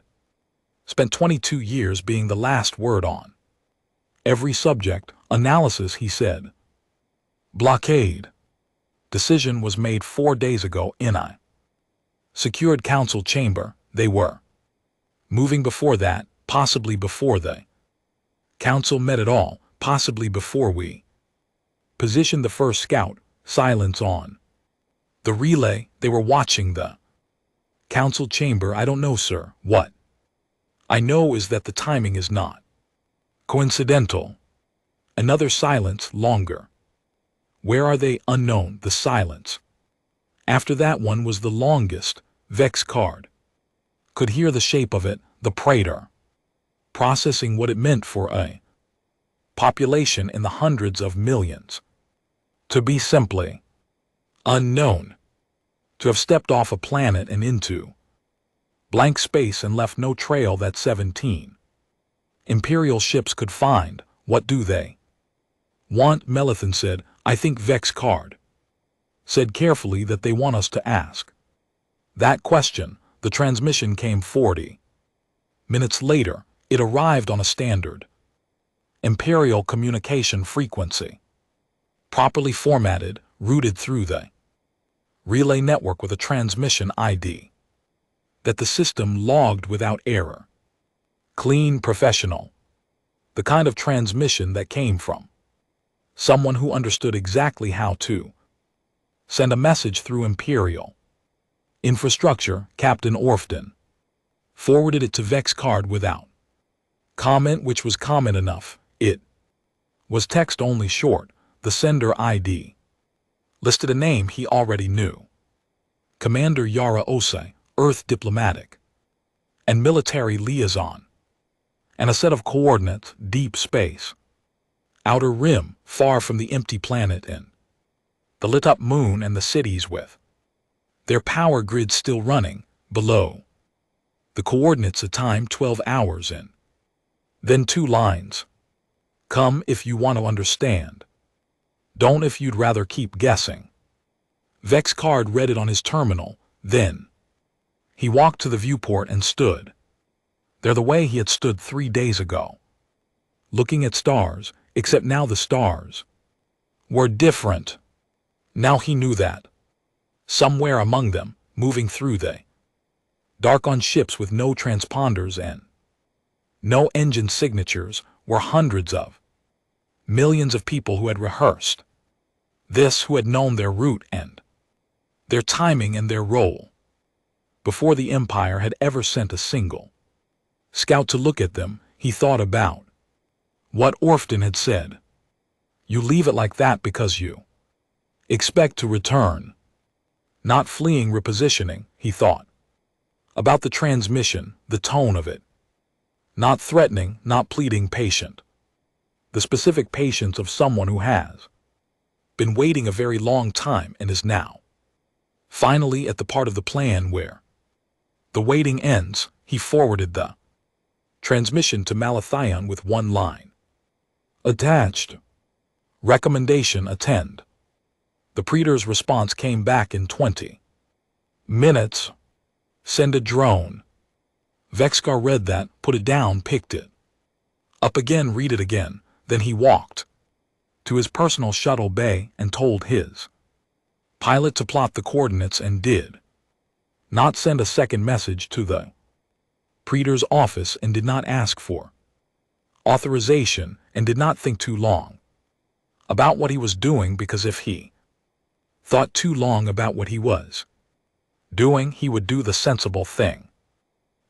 spent 22 years being the last word on every subject. Analysis, he said. Blockade. Decision was made 4 days ago in a secured council chamber. They were moving before that, possibly before the council met at all, possibly before we positioned the first scout. Silence on the relay. They were watching the council chamber. I don't know, sir. What I know is that the timing is not coincidental. Another silence, longer. Where are they? Unknown. The silence after that one was the longest. Vexcard could hear the shape of it, the Praetor processing what it meant for a population in the hundreds of millions to be simply unknown, to have stepped off a planet and into blank space and left no trail that 17 Imperial ships could find. What do they want? Melathan said. I think Vexcard said carefully that they want us to ask that question. The transmission came 40 minutes later. It arrived on a standard Imperial communication frequency, properly formatted, routed through the relay network with a transmission ID that the system logged without error. Clean, professional. The kind of transmission that came from someone who understood exactly how to send a message through Imperial infrastructure. Captain Orfton forwarded it to Vexcard without comment, which was comment enough. It was text only, short. The sender ID listed a name he already knew. Commander Yara Osei, Earth diplomatic and military liaison, and a set of coordinates: deep space, outer rim, far from the empty planet and the lit-up moon and the cities with their power grid still running below. The coordinates: a time 12 hours in. Then 2 lines. Come if you want to understand. Don't if you'd rather keep guessing. Vexcard read it on his terminal. Then he walked to the viewport and stood there the way he had stood 3 days ago, looking at stars, except now the stars were different. Now he knew that somewhere among them, moving through the dark on ships with no transponders and no engine signatures, were hundreds of millions of people who had rehearsed this, who had known their route and their timing and their role. before the Empire had ever sent a single scout to look at them. He thought about what Orfton had said. You leave it like that because you expect to return. Not fleeing repositioning, he thought. About the transmission, the tone of it. Not threatening, not pleading, patient. The specific patience of someone who has been waiting a very long time and is now finally at the part of the plan where the waiting ends. He forwarded the transmission to Malathion with one line attached. Recommendation: attend. The Praetor's response came back in 20 minutes. Send a drone. Vexgar read that, put it down, picked it up again, read it again. Then he walked to his personal shuttle bay and told his pilot to plot the coordinates and did not send a second message to the Praetor's office and did not ask for authorization and did not think too long about what he was doing, because if he thought too long about what he was doing, he would do the sensible thing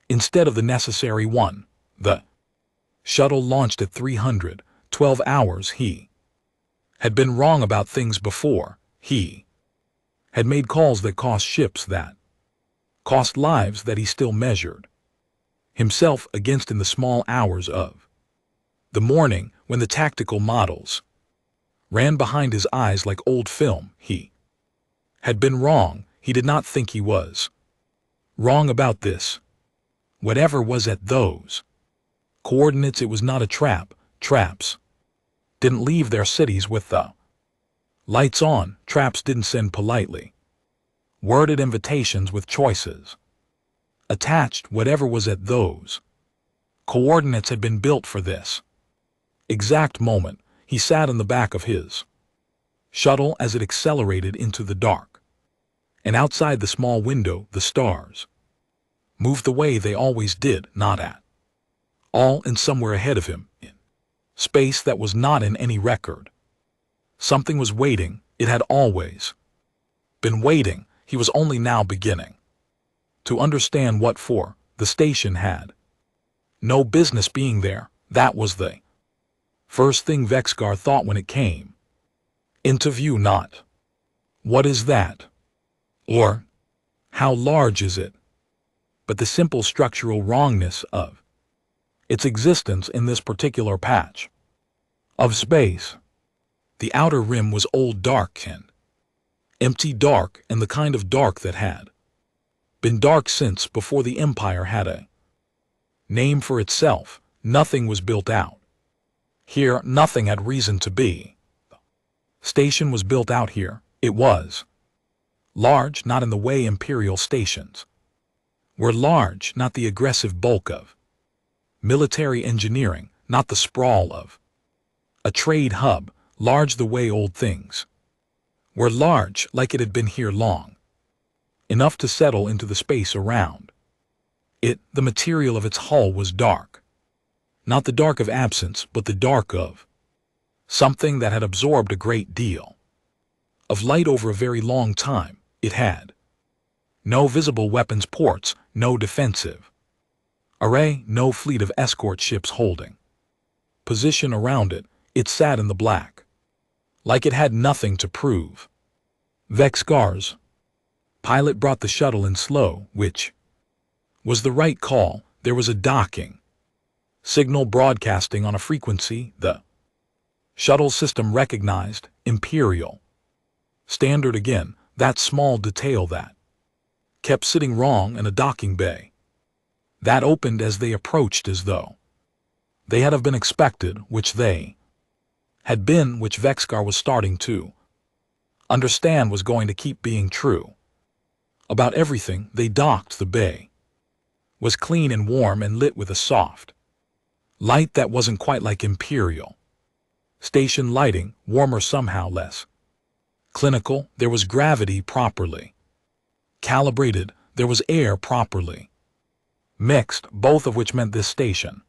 instead of the necessary one. The shuttle launched at 312 hours. He had been wrong about things before. He had made calls that cost ships, that cost lives, that he still measured himself against in the small hours of the morning when the tactical models ran behind his eyes like old film. He had been wrong. He did not think he was wrong about this. Whatever was at those coordinates, it was not a trap. Traps didn't leave their cities with the lights on. Traps didn't send politely worded invitations with choices attached. Whatever was at those coordinates had been built for this exact moment. He sat in the back of his shuttle as it accelerated into the dark, and outside the small window the stars moved the way they always did, not at all, and somewhere ahead of him, in space that was not in any record. Something was waiting. It had always been waiting. He was only now beginning to understand what for. The station had no business being there. That was the first thing Vexgar thought when it came into view. Not, what is that? Or, how large is it? But the simple structural wrongness of its existence in this particular patch of space. The outer rim was old, dark and empty, dark, and the kind of dark that had been dark since before the Empire had a name for itself. Nothing was built out here. Nothing had reason to be. The station was built out here. It was large, not in the way Imperial stations were large, not the aggressive bulk of military engineering, not the sprawl of a trade hub. Large the way old things were large, like it had been here long enough to settle into the space around it. The material of its hull was dark, not the dark of absence, but the dark of something that had absorbed a great deal of light over a very long time. It had no visible weapons ports, no defensive array, no fleet of escort ships holding position around it. It sat in the black, like it had nothing to prove. Vexgar's pilot brought the shuttle in slow, which was the right call. There was a docking signal broadcasting on a frequency the shuttle system recognized. Imperial standard again. That small detail that kept sitting wrong in a docking bay that opened as they approached, as though they had been expected, which they had been, which Vexgar was starting to understand was going to keep being true about everything. They docked. The bay was clean and warm and lit with a soft light that wasn't quite like Imperial station lighting, warmer somehow, less clinical. There was gravity properly calibrated. There was air properly mixed, both of which meant this station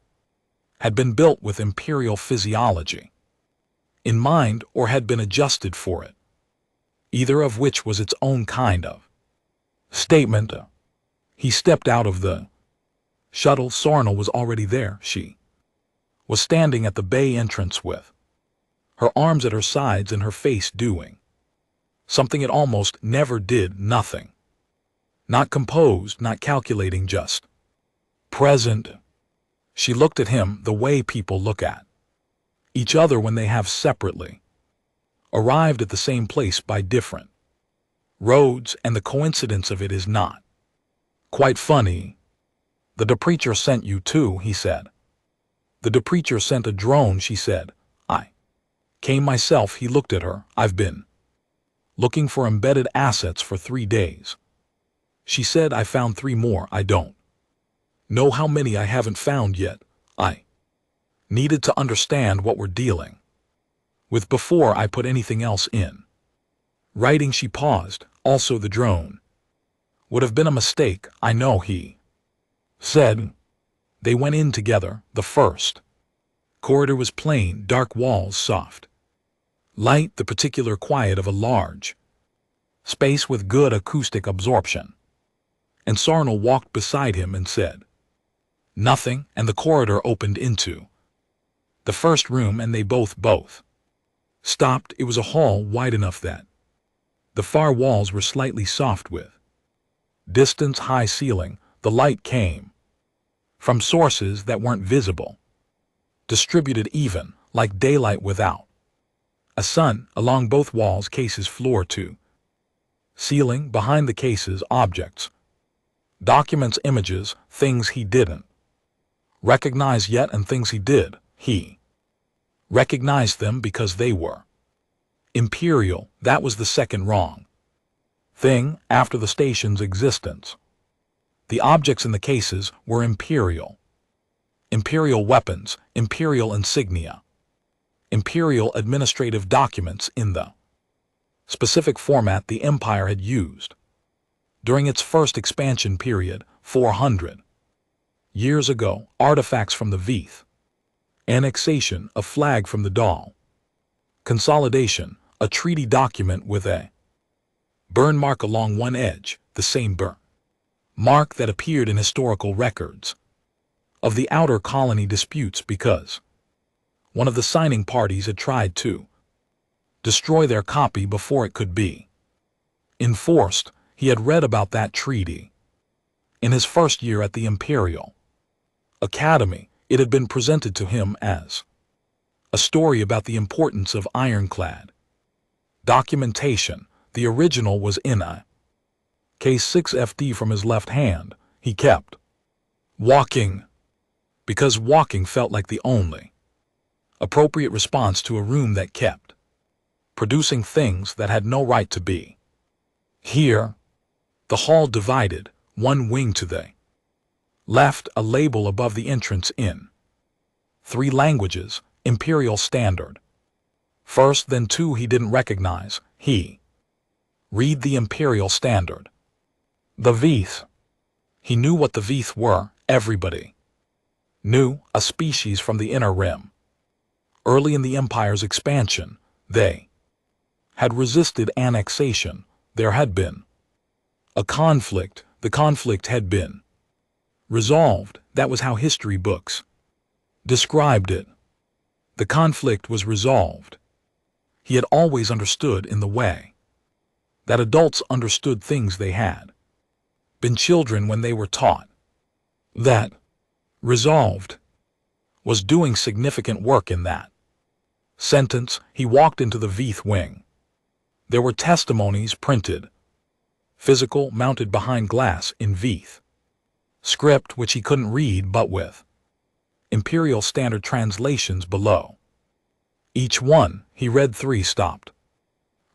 had been built with Imperial physiology in mind, or had been adjusted for it, either of which was its own kind of statement. He stepped out of the shuttle. Sarnal was already there. She was standing at the bay entrance with her arms at her sides and her face doing something it almost never did, nothing. Not composed, not calculating, just present. She looked at him the way people look at each other when they have separately arrived at the same place by different roads, and the coincidence of it is not quite funny. The preacher sent you too, he said. The preacher sent a drone, she said. I came myself. He looked at her. I've been looking for embedded assets for 3 days. She said, I found 3 more. I don't know how many I haven't found yet. I needed to understand what we're dealing with before I put anything else in writing. She paused. Also, the drone would have been a mistake, I know, he said. They went in together. The first corridor was plain, dark walls, soft light, the particular quiet of a large space with good acoustic absorption. And Sarnal walked beside him and said nothing, and the corridor opened into the first room, and they both stopped. It was a hall wide enough that the far walls were slightly soft with distance, high ceiling. The light came from sources that weren't visible, distributed even, like daylight without a sun, along both walls, cases, floor to ceiling. Behind the cases, objects, documents, images, things he didn't recognize yet, and things he did. He recognized them because they were imperial. That was the second wrong thing after the station's existence. The objects in the cases were imperial. Imperial weapons, imperial insignia, imperial administrative documents in the specific format the Empire had used during its first expansion period 400 years ago. Artifacts from the Veeth, annexation, a flag from the Dahl, consolidation, a treaty document with a burn mark along one edge, the same burn mark that appeared in historical records of the outer colony disputes because one of the signing parties had tried to destroy their copy before it could be enforced. He had read about that treaty in his first year at the Imperial Academy. It had been presented to him as a story about the importance of ironclad documentation. The original was in a case 6 FD from his left hand. He kept walking because walking felt like the only appropriate response to a room that kept producing things that had no right to be here. The hall divided, one wing to the left, a label above the entrance in 3 languages, Imperial Standard. First, then 2 he didn't recognize. He read the Imperial Standard. The Veeth. He knew what the Veeth were. Everybody knew, a species from the Inner Rim. Early in the Empire's expansion, they had resisted annexation. There had been a conflict. The conflict had been resolved. That was how history books described it. The conflict was resolved. He had always understood in the way that adults understood things. They had been children when they were taught that resolved was doing significant work in that sentence. He walked into the Veeth wing. There were testimonies printed, physical, mounted behind glass in Veeth script, which he couldn't read, but with Imperial Standard translations below each one. He read 3, stopped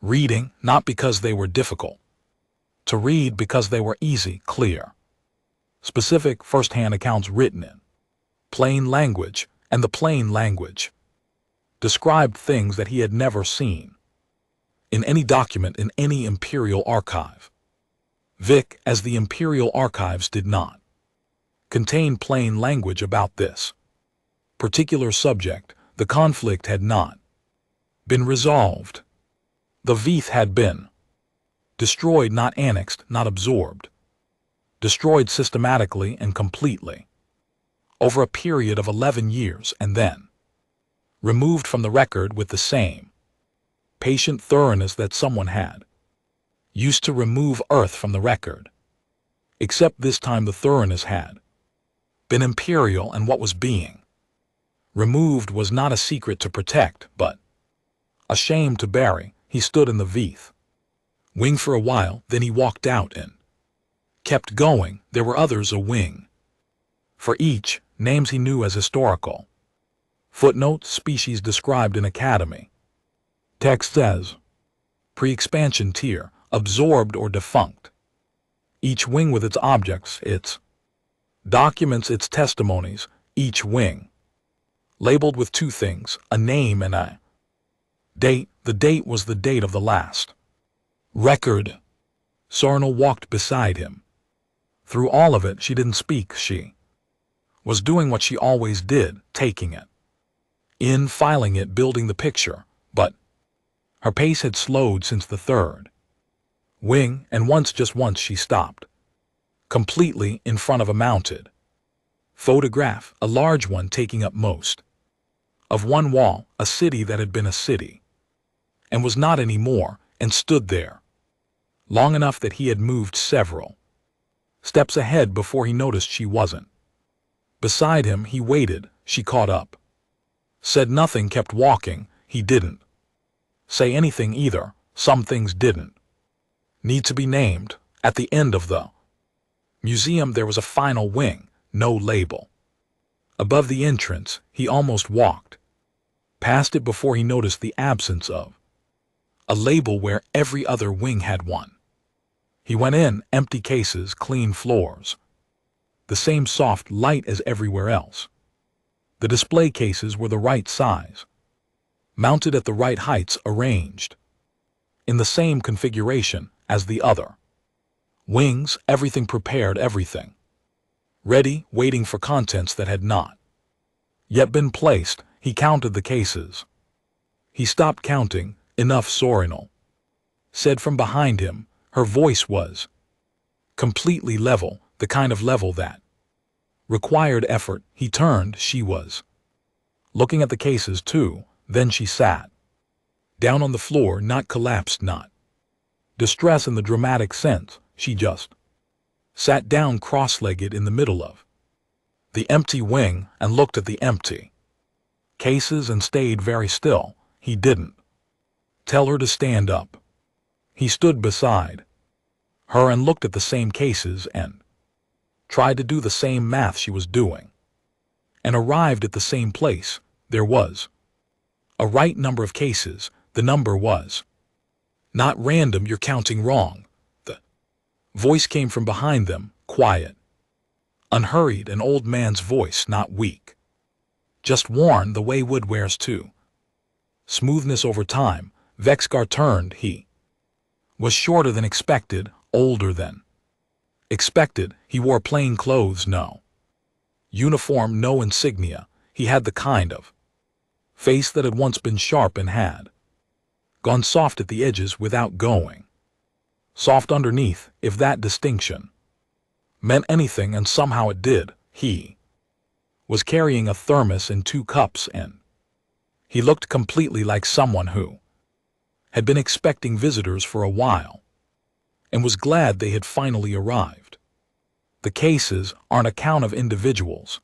reading, not because they were difficult to read, because they were easy, clear, specific, first-hand accounts written in plain language, and the plain language described things that he had never seen in any document in any Imperial archive. Vic, as the Imperial archives did not contain plain language about this particular subject, the conflict had not been resolved. The Veeth had been destroyed, not annexed, not absorbed. destroyed systematically and completely, over a period of 11 years, and then removed from the record with the same patient thoroughness that someone had used to remove Earth from the record. Except this time the thoroughness had been imperial, and what was being removed was not a secret to protect, but a shame to bury. He stood in the Vth wing for a while, then he walked out and kept going. There were others a wing for each, names he knew as historical. Footnote: species described in Academy. Text says, pre-expansion tier, absorbed or defunct. Each wing with its objects, its documents, its testimonies, each wing labeled with two things, a name and a date. The date was the date of the last record. Sornel walked beside him. Through all of it she didn't speak. She was doing what she always did, taking it in, filing it, building the picture, but her pace had slowed since the third wing, and just once she stopped completely in front of a mounted photograph, a large one taking up most of one wall, a city that had been a city and was not anymore, and stood there long enough that he had moved several steps ahead before he noticed she wasn't beside him. He waited. She caught up, said nothing, kept walking. He didn't say anything either. Some things didn't need to be named. At the end of the museum there was a final wing, no label. Above the entrance, he almost walked past it before he noticed the absence of a label where every other wing had one. He went in, empty cases, clean floors, the same soft light as everywhere else. The display cases were the right size, mounted at the right heights, arranged in the same configuration as the other wings, everything prepared, everything ready, waiting for contents that had not yet been placed. He counted the cases. He stopped counting. Enough, Sornel said from behind him. Her voice was completely level, the kind of level that required effort. He turned. She was looking at the cases too. Then she sat down on the floor, not collapsed, not distress in the dramatic sense. She just sat down cross-legged in the middle of the empty wing and looked at the empty cases and stayed very still. He didn't tell her to stand up. He stood beside her and looked at the same cases and tried to do the same math she was doing, and arrived at the same place. There was a right number of cases. The number was not random. You're counting wrong. The voice came from behind them, quiet, unhurried, an old man's voice, not weak, just worn the way wood wears too. Smoothness over time. Vexkar turned. He was shorter than expected, older than expected. He wore plain clothes, no uniform, no insignia. He had the kind of face that had once been sharp and had gone soft at the edges without going soft underneath, if that distinction meant anything, and somehow it did. He was carrying a thermos and 2 cups, and he looked completely like someone who had been expecting visitors for a while and was glad they had finally arrived. The cases aren't a count of individuals,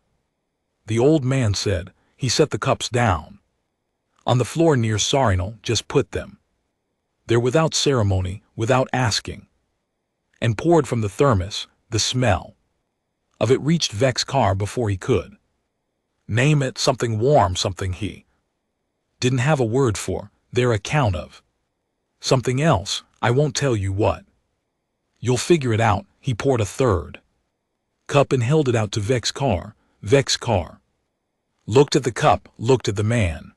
the old man said. He set the cups down on the floor near Sornel, just put them there without ceremony, without asking, and poured from the thermos. The smell of it reached Vexkar before he could name it. Something warm, something he didn't have a word for. Their account of something else. I won't tell you what. You'll figure it out. He poured a third cup and held it out to Vexkar. Vexkar looked at the cup, looked at the man.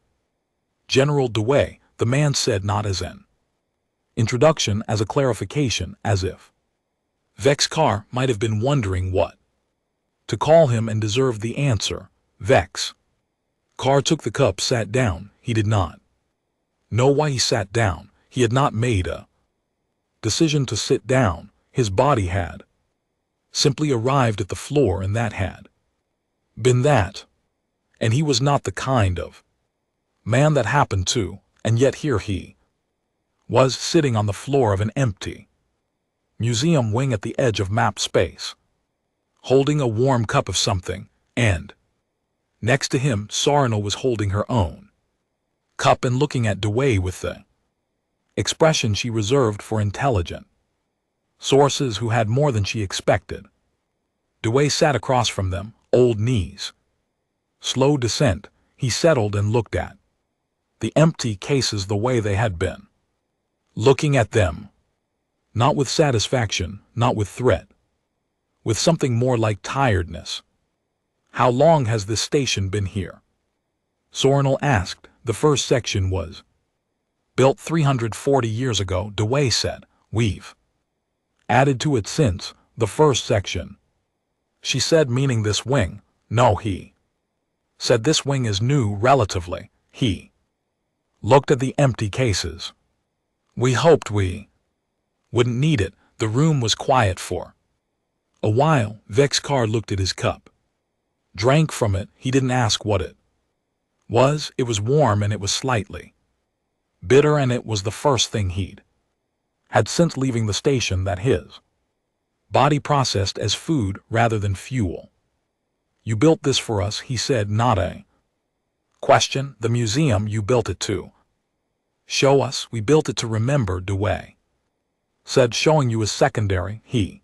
General Dewey, the man said, not as an introduction, as a clarification, as if Vexkar might have been wondering what to call him and deserved the answer. Vexkar took the cup, sat down. He did not know why he sat down. He had not made a decision to sit down. His body had Simply arrived at the floor, and that had been that. And he was not the kind of man that happened to, and yet here he was sitting on the floor of an empty museum wing at the edge of map space, holding a warm cup of something, and next to him Sarnal was holding her own cup and looking at Dewey with the expression she reserved for intelligent sources who had more than she expected. Dewey sat across from them, old knees. Slow descent, he settled and looked at the empty cases the way they had been looking at them. Not with satisfaction, not with threat. With something more like tiredness. How long has this station been here? Sarnal asked. The first section was built 340 years ago, Dewey said. We've added to it since. The first section, she said, meaning this wing. No, he said this wing is new relatively. He looked at the empty cases. We hoped we wouldn't need it. The room was quiet for a while. Vexkar looked at his cup, drank from it. He didn't ask what it was. It was warm and it was slightly bitter, and it was the first thing he'd had since leaving the station that his body processed as food rather than fuel. You built this for us, he said, not a question. The museum, you built it to show us. We built it to remember, Dewey said. Showing you is secondary. He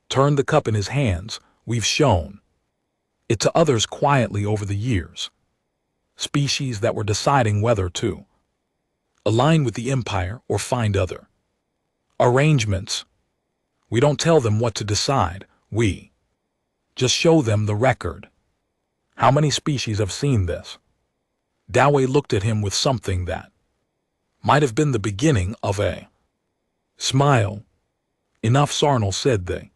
turned the cup in his hands. We've shown it to others quietly over the years. Species that were deciding whether to align with the Empire or find other arrangements. We don't tell them what to decide. We just show them the record. How many species have seen this? Dewey looked at him with something that might have been the beginning of a smile. Enough, Sarnal said. The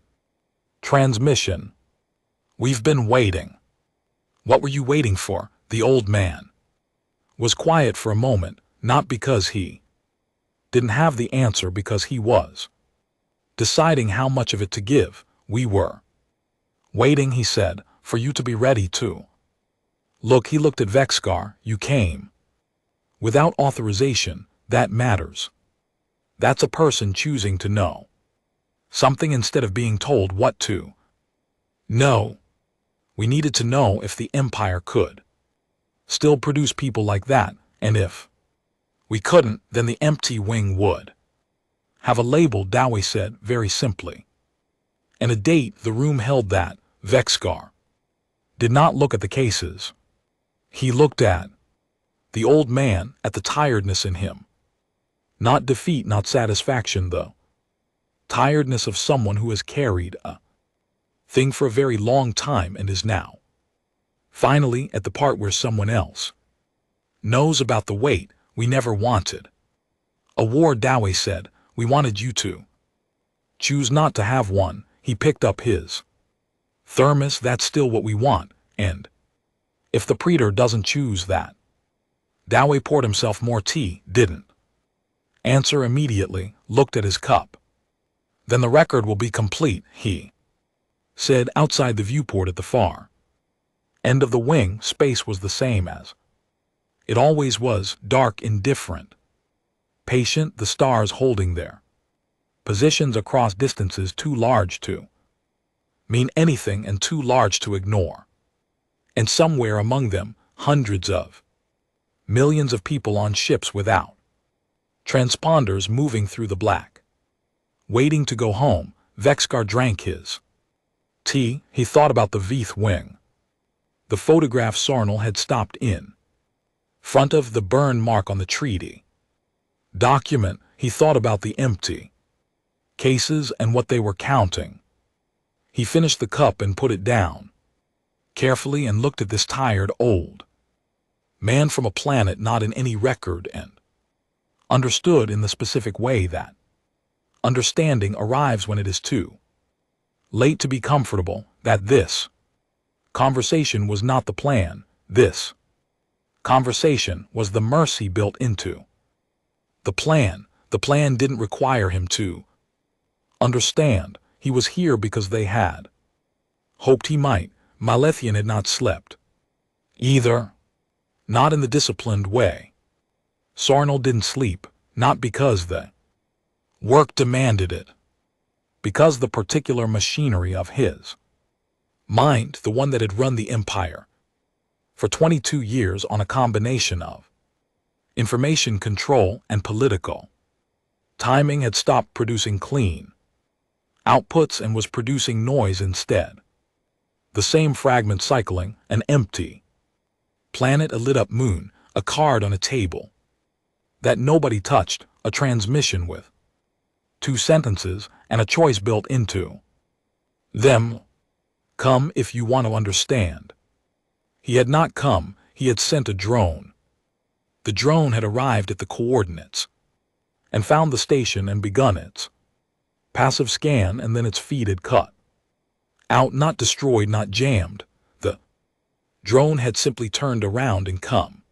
transmission. We've been waiting. What were you waiting for? The old man was quiet for a moment, not because he didn't have the answer, because he was deciding how much of it to give. We were waiting, he said, for you to be ready to look. He looked at Vexkar. You came without authorization. That matters. That's a person choosing to know something instead of being told what to know. We needed to know if the Empire could still produce people like that, and if we couldn't, then the empty wing would have a label, Dewey said very simply, and a date. The room held that. Vexkar did not look at the cases. He looked at the old man, at the tiredness in him. Not defeat, not satisfaction, though. Tiredness of someone who has carried a thing for a very long time and is now finally at the part where someone else knows about the weight. We never wanted a war, Dewey said. We wanted you to choose not to have one. He picked up his thermos. That's still what we want, and if the Praetor doesn't choose that. Dewey poured himself more tea, didn't answer immediately, looked at his cup. Then the record will be complete, he said. Outside the viewport at the far end of the wing, space was the same as it always was, dark, indifferent, patient, the stars holding their positions across distances too large to mean anything and too large to ignore. And somewhere among them, hundreds of millions of people on ships without transponders moving through the black, waiting to go home. Vexkar drank his tea. He thought about the Veith wing. The photograph Sarnal had stopped in front of, the burn mark on the treaty document. He thought about the empty cases and what they were counting. He finished the cup and put it down carefully and looked at this tired old man from a planet not in any record, and understood in the specific way that understanding arrives when it is too late to be comfortable, that this conversation was not the plan. This conversation was the mercy built into the plan. The plan didn't require him to understand. He was here because they had hoped he might. Malethian had not slept. Either. Not in the disciplined way. Sornel didn't sleep, not because the work demanded it. Because the particular machinery of his mind, the one that had run the empire for 22 years on a combination of information control and political timing, had stopped producing clean outputs and was producing noise instead. The same fragment cycling, an empty planet, a lit-up moon, a card on a table that nobody touched, a transmission with 2 sentences and a choice built into them. Come if you want to understand. He had not come, he had sent a drone. The drone had arrived at the coordinates and found the station and begun its passive scan, and then its feed had cut out, not destroyed, not jammed. The drone had simply turned around and come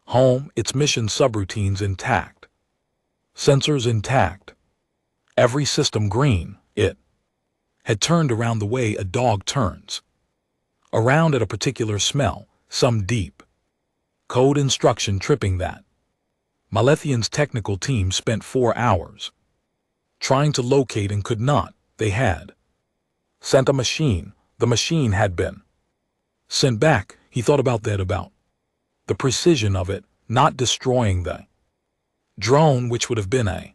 home, its mission subroutines intact, sensors intact, every system green. It had turned around the way a dog turns around at a particular smell, some deep code instruction tripping that. Malethian's technical team spent 4 hours trying to locate and could not. They had sent a machine. The machine had been sent back. He thought about that, about the precision of it, not destroying the drone, which would have been a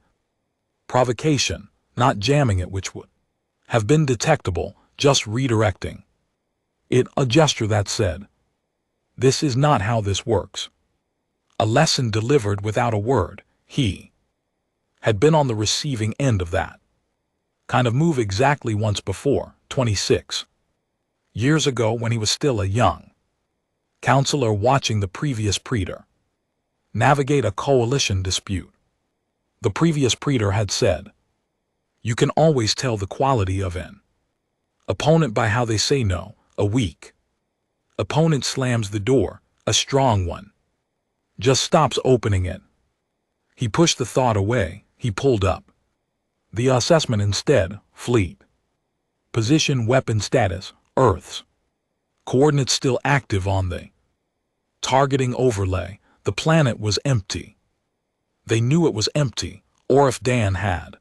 provocation, not jamming it, which would have been detectable, just redirecting it, a gesture that said, "This is not how this works." A lesson delivered without a word. He had been on the receiving end of that kind of move exactly once before, 26 years ago, when he was still a young counselor watching the previous praetor navigate a coalition dispute. The previous praetor had said, "You can always tell the quality of an opponent by how they say no." A weak opponent slams the door, a strong one just stops opening it. He pushed the thought away. He pulled up the assessment instead. Fleet position, weapon status, Earth's coordinates still active on the targeting overlay. The planet was empty. They knew it was empty, or if Dan had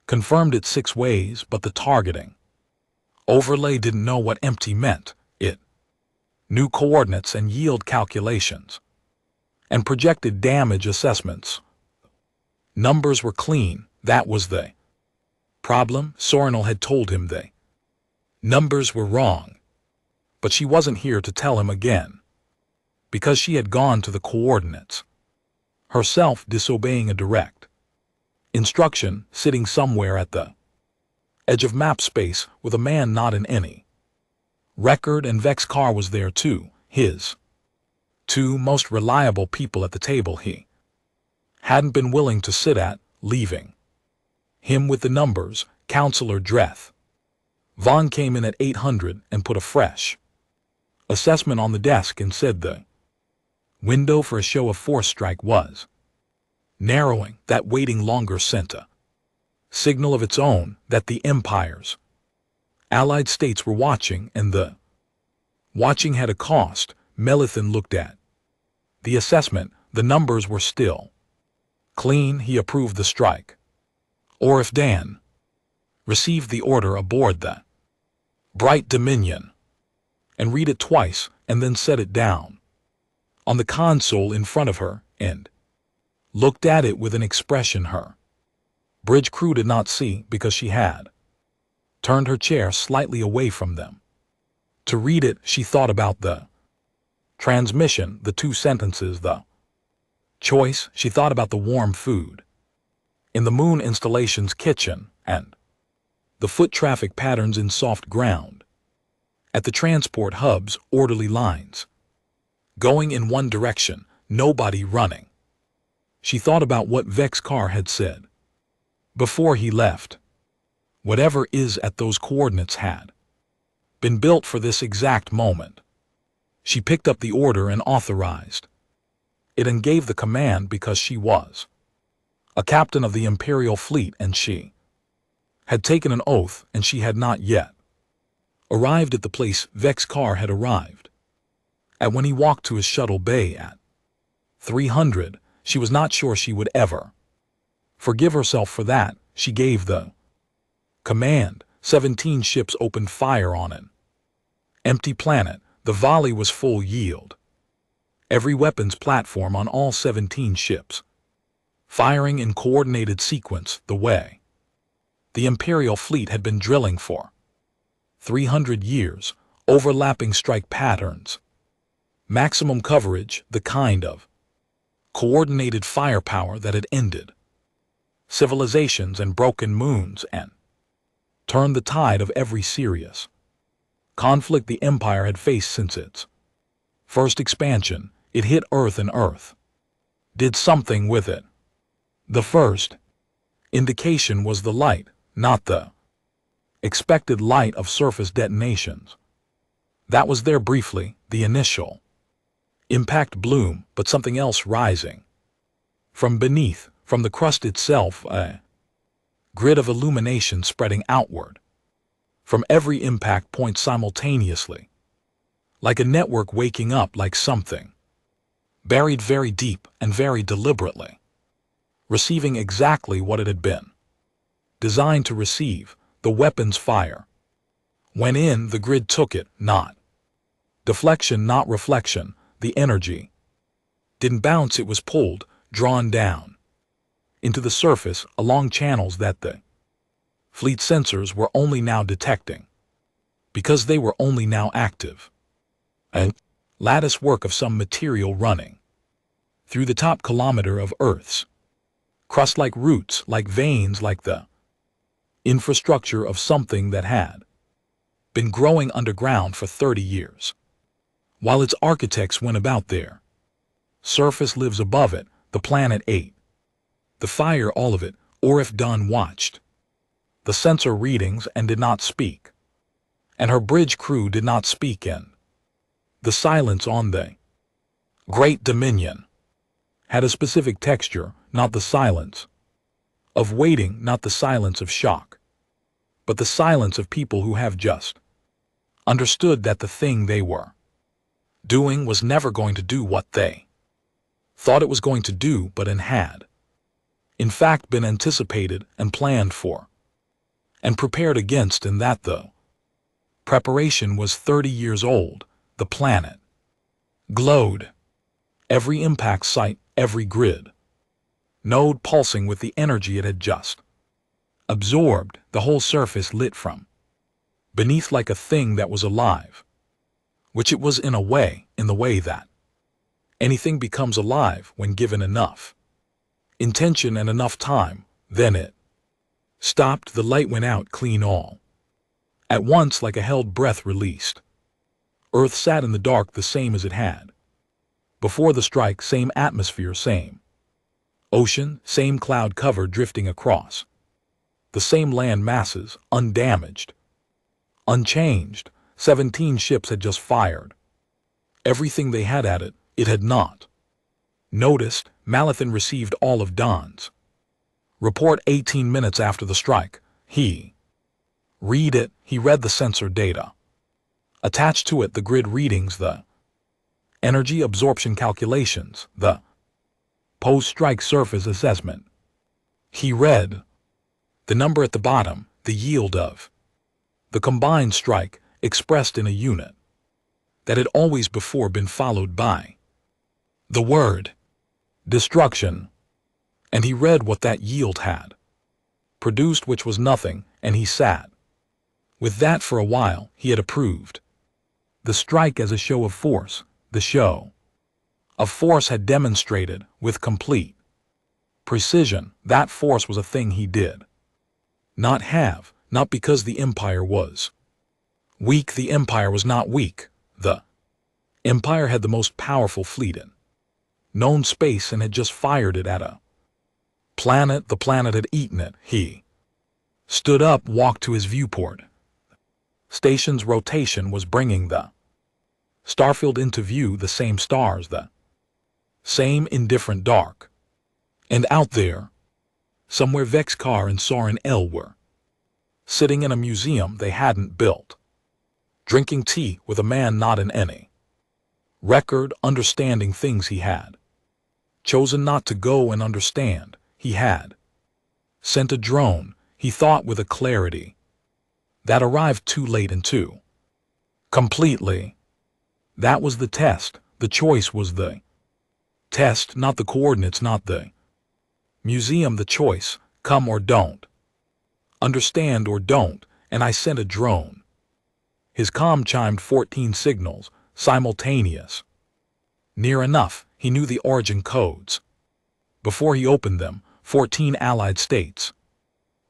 confirmed it 6 ways, but the targeting overlay didn't know what empty meant. It knew coordinates and yield calculations and projected damage assessments. Numbers were clean. That was the problem. Sornel had told him the numbers were wrong, but she wasn't here to tell him again, because she had gone to the coordinates herself, disobeying a direct instruction, sitting somewhere at the edge of map space with a man not in any record, and Vex-Kar was there too, his 2 most reliable people at the table he hadn't been willing to sit at, leaving him with the numbers. Counselor Dreth Vaughn came in at 800 and put a fresh assessment on the desk and said the window for a show of force strike was narrowing. That waiting longer sent a signal of its own that the Empire's allied states were watching, and the watching had a cost. Malethian looked at the assessment. The numbers were still clean. He approved the strike. Or if Dan received the order aboard the Bright Dominion and read it twice and then set it down on the console in front of her and looked at it with an expression her bridge crew did not see, because she had turned her chair slightly away from them to read it. She thought about the transmission, the 2 sentences, the choice. She thought about the warm food in the Moon installation's kitchen and the foot traffic patterns in soft ground at the transport hub's orderly lines going in one direction, nobody running. She thought about what Vex-Kar had said before he left. Whatever is at those coordinates had been built for this exact moment. She picked up the order and authorized it and gave the command, because she was a captain of the Imperial fleet and she Had taken an oath, and she had not yet arrived at the place Vex-Car had arrived at when he walked to his shuttle bay at 300. She was not sure she would ever forgive herself for that. She gave the command. 17 ships opened fire on an empty planet. The volley was full yield. Every weapons platform on all 17 ships firing in coordinated sequence the way the Imperial fleet had been drilling for 300 years, overlapping strike patterns, maximum coverage, the kind of coordinated firepower that had ended civilizations and broken moons and turned the tide of every serious conflict the Empire had faced since its first expansion. It hit Earth, and Earth did something with it. The first indication was the light, not the expected light of surface detonations. That was there briefly, the initial impact bloom, but something else rising from beneath, from the crust itself, a grid of illumination spreading outward from every impact point simultaneously, like a network waking up, like something buried very deep and very deliberately, receiving exactly what it had been designed to receive. The weapons fire went in, the grid took it, not deflection, not reflection. The energy didn't bounce, it was pulled, drawn down into the surface along channels that the fleet sensors were only now detecting, because they were only now active. A lattice work of some material running through the top kilometer of Earth's crust, like roots, like veins, like the infrastructure of something that had been growing underground for 30 years. While its architects went about their surface, lives above it, the planet ate the fire, all of it. Orif Dunn watched the sensor readings and did not speak, and her bridge crew did not speak, and the silence on the Great Dominion had a specific texture, not the silence of waiting, not the silence of shock, but the silence of people who have just understood that the thing they were doing was never going to do what they thought it was going to do, but had in fact been anticipated and planned for and prepared against, and that the preparation was 30 years old. The planet glowed. Every impact site, every grid node pulsing with the energy it had just absorbed, the whole surface lit from beneath like a thing that was alive, which it was in a way, in the way that anything becomes alive when given enough intention and enough time. Then it stopped, the light went out clean all at once, like a held breath released. Earth sat in the dark the same as it had before the strike, same atmosphere, same ocean, same cloud cover drifting across, the same land masses, undamaged, unchanged. 17 ships had just fired everything they had at it. It had not noticed. Malathan received all of Don's report 18 minutes after the strike. He read it. He read the sensor data attached to it, the grid readings, the energy absorption calculations, the post-strike surface assessment. He read the number at the bottom, the yield of the combined strike expressed in a unit that had always before been followed by the word destruction. And he read what that yield had produced, which was nothing, and he sat with that for a while. He had approved the strike as a show of force. The show of force had demonstrated with complete precision that force was a thing he did not have, not because the Empire was weak. The Empire was not weak. The Empire had the most powerful fleet in known space and had just fired it at a planet. The planet had eaten it. He stood up, walked to his viewport. Station's rotation was bringing the starfield into view, the same stars, the same indifferent dark. And out there, somewhere, Vex-Car and Soren L were sitting in a museum they hadn't built, drinking tea with a man not in any record, understanding things he had chosen not to go and understand. He had sent a drone, he thought with a clarity that arrived too late and too completely. That was the test. The choice was the test, not the coordinates, not the museum. The choice, come or don't, understand or don't, and I sent a drone. His comm chimed 14 signals, simultaneous. Near enough, he knew the origin codes. Before he opened them, 14 allied states,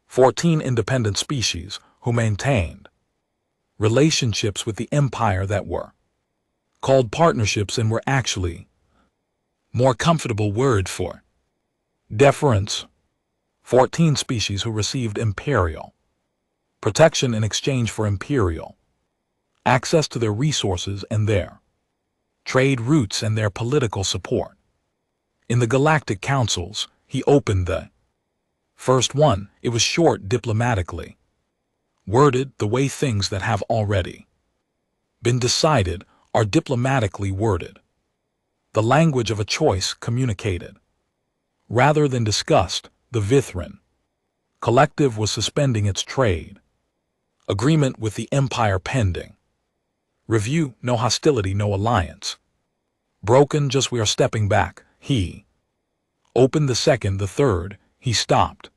14 independent species who maintained relationships with the empire that were called partnerships and were actually more comfortable word for deference. 14 species who received imperial protection in exchange for imperial access to their resources and their trade routes and their political support. In the Galactic Councils, he opened the first one. It was short, diplomatically worded, the way things that have already been decided are diplomatically worded. The language of a choice communicated rather than discussed. The Vithrin collective was suspending its trade agreement with the empire pending review. No hostility, no alliance broken, just we are stepping back. He opened the second, the third. He stopped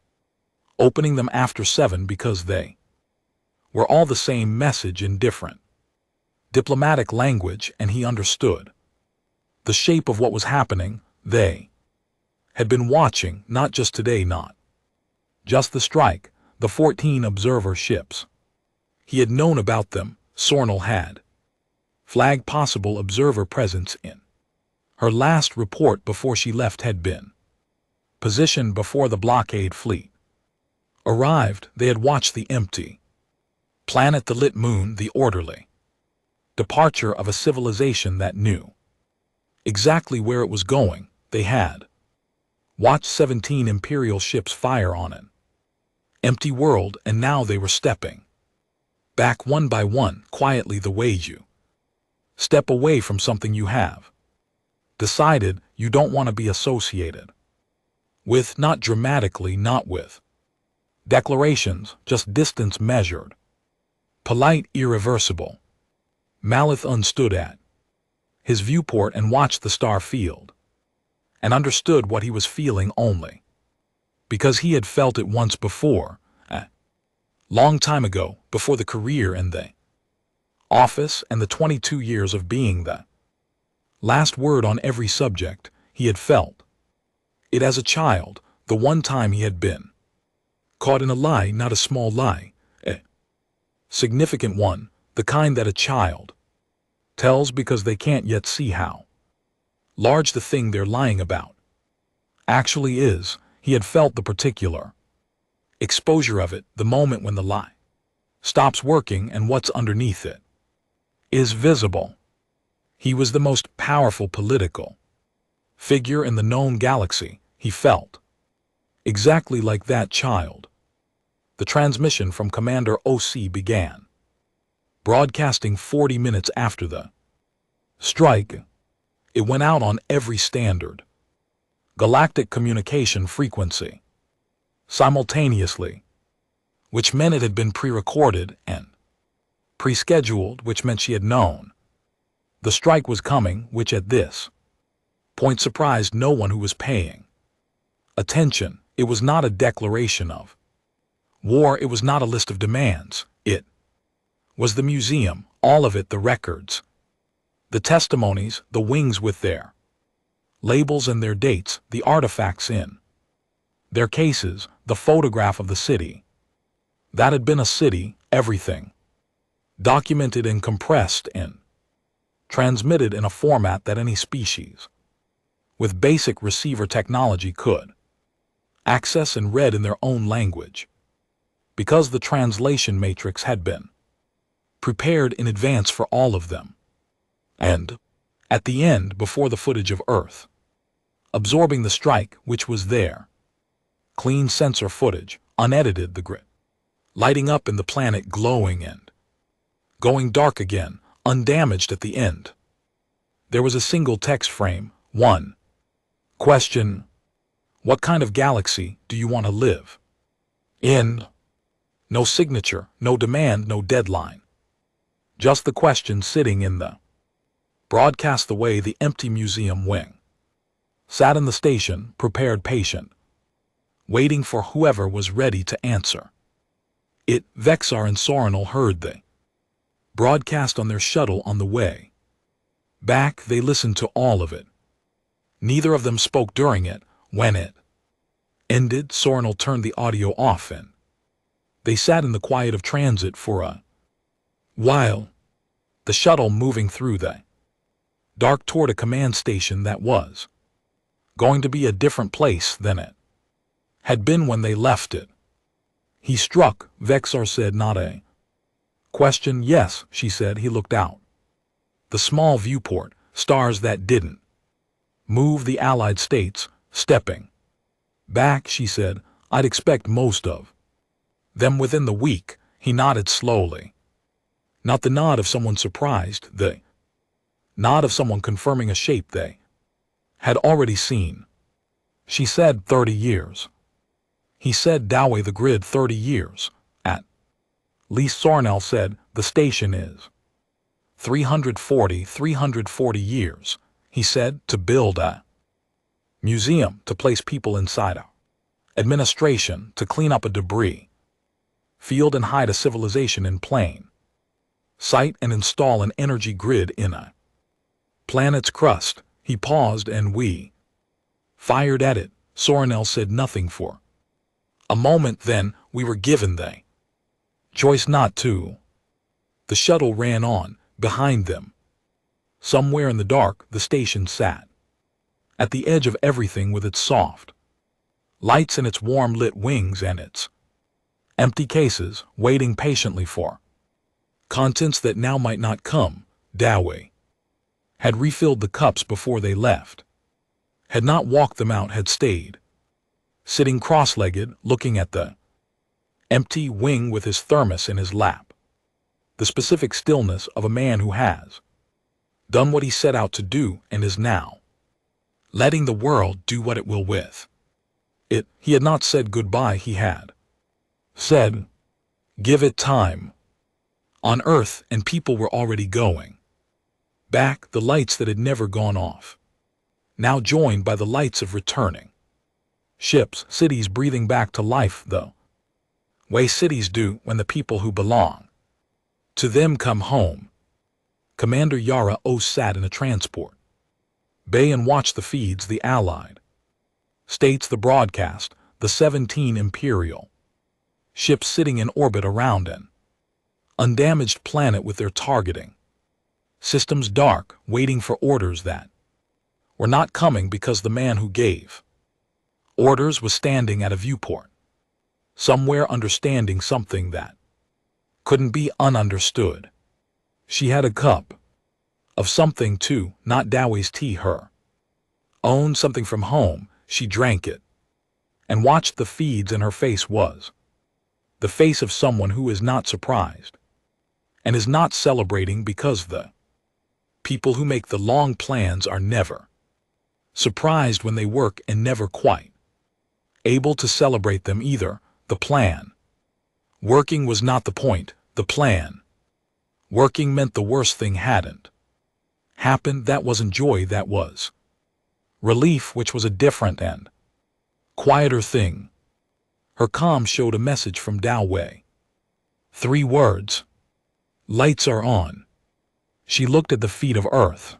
opening them after 7 because they were all the same message in different diplomatic language, and he understood the shape of what was happening. They had been watching, not just today, not just the strike, the 14 observer ships. He had known about them. Sornel had flagged possible observer presence in her last report before she left, had been positioned before the blockade fleet arrived. They had watched the empty planet, the lit moon, the orderly departure of a civilization that knew exactly where it was going. They had watched 17 imperial ships fire on an empty world, and now they were stepping back one by one, quietly, the way you step away from something you have decided you don't want to be associated with, not dramatically, not with declarations, just distance measured, polite, irreversible. Malithun stood at his viewport and watched the star field, and understood what he was feeling only because he had felt it once before, a long time ago, before the career and the office and the 22 years of being the last word on every subject. He had felt it as a child, the one time he had been caught in a lie, not a small lie, a significant one, the kind that a child tells because they can't yet see how large the thing they're lying about actually is. He had felt the particular exposure of it, the moment when the lie stops working and what's underneath it is visible. He was the most powerful political figure in the known galaxy. He felt exactly like that child. The transmission from Commander OC began, broadcasting 40 minutes after the strike. It went out on every standard galactic communication frequency simultaneously, which meant it had been pre-recorded and pre-scheduled, which meant she had known the strike was coming, which at this point surprised no one who was paying attention. It was not a declaration of war. It was not a list of demands. It was the museum, all of it, the records, the testimonies, the wings with their labels and their dates, the artifacts in their cases, the photograph of the city that had been a city, everything documented and compressed and transmitted in a format that any species with basic receiver technology could access and read in their own language, because the translation matrix had been prepared in advance for all of them. And at the end, before the footage of Earth absorbing the strike, which was there, clean sensor footage, unedited, the grit lighting up in the planet glowing and going dark again, undamaged at the end. There was a single text frame. 1. Question: what kind of galaxy do you want to live in? No signature, no demand, no deadline. Just the question sitting in the broadcast away the empty museum wing. Sat in the station, prepared, patient, waiting for whoever was ready to answer. It, Vexar and Sorinal heard the broadcast on their shuttle on the way back. They listened to all of it. Neither of them spoke during it. When it ended, Sorinal turned the audio off and they sat in the quiet of transit for a while, the shuttle moving through the dark toward a command station that was going to be a different place than it had been when they left it. He struck, Vexar said. Not a question. Yes, she said. He looked out. The small viewport, stars that didn't move, the Allied states, stepping back, she said. I'd expect most of them within the week. He nodded slowly. Not the nod of someone surprised, the nod of someone confirming a shape they had already seen. She said 30 years. He said Dowey the grid 30 years. At least Sorinal said the station is 340 years. He said to build a museum, to place people inside a administration, to clean up a debris field and hide a civilization in plain sight and install an energy grid in a planet's crust. He paused and we fired at it. Sorinal said nothing for a moment, then we were given the choice not to. The shuttle ran on, behind them. Somewhere in the dark, the station sat at the edge of everything, with its soft lights and its warm lit wings and its empty cases, waiting patiently for contents that now might not come. Dowey had refilled the cups before they left, had not walked them out, had stayed sitting cross-legged, looking at the empty wing with his thermos in his lap. The specific stillness of a man who has done what he set out to do and is now letting the world do what it will with it. He had not said goodbye. He had said, give it time. On Earth, and people were already going back, the lights that had never gone off, now joined by the lights of returning ships, cities breathing back to life the way cities do when the people who belong to them come home. Commander Yara O sat in a transport bay and watched the feeds, the Allied states, the broadcast, the 17 Imperial ships sitting in orbit around an undamaged planet with their targeting systems dark, waiting for orders that were not coming because the man who gave orders was standing at a viewport, somewhere understanding something that couldn't be ununderstood. She had a cup of something too, not Dowey's tea, her own, something from home. She drank it and watched the feeds, and her face was the face of someone who is not surprised and is not celebrating, because the people who make the long plans are never surprised when they work and never quite able to celebrate them either. The plan working was not the point. The plan working meant the worst thing hadn't happened. That wasn't joy, that was relief, which was a different and quieter thing. Her calm showed a message from Dowey. 3 words. Lights are on. She looked at the feet of Earth.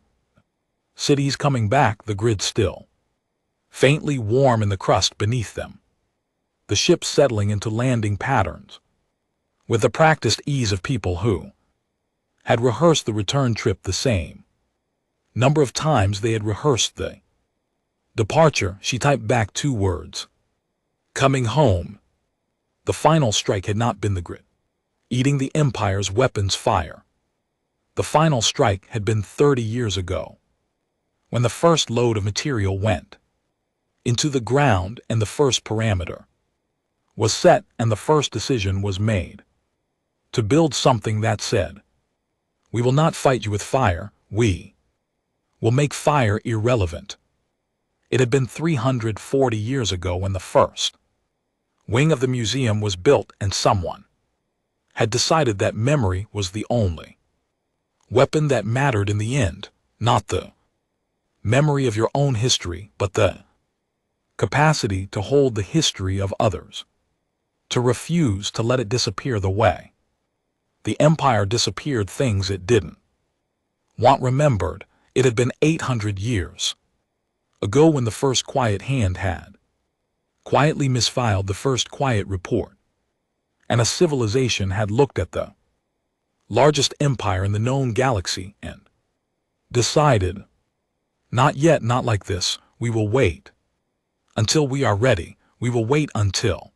Cities coming back, the grid still faintly warm in the crust beneath them. The ships settling into landing patterns with the practiced ease of people who had rehearsed the return trip the same number of times they had rehearsed the departure. She typed back 2 words. Coming home. The final strike had not been the grid eating the Empire's weapons fire. The final strike had been 30 years ago, when the first load of material went into the ground and the first parameter was set and the first decision was made. To build something that said, "We will not fight you with fire, we will make fire irrelevant." It had been 340 years ago when the first wing of the museum was built, and someone had decided that memory was the only weapon that mattered in the end, not the memory of your own history, but the capacity to hold the history of others, to refuse to let it disappear the way the empire disappeared things it didn't want remembered. It had been 800 years ago when the first quiet hand had quietly misfiled the first quiet report, and a civilization had looked at the largest empire in the known galaxy and decided, "Not yet, not like this, we will wait until we are ready, we will wait until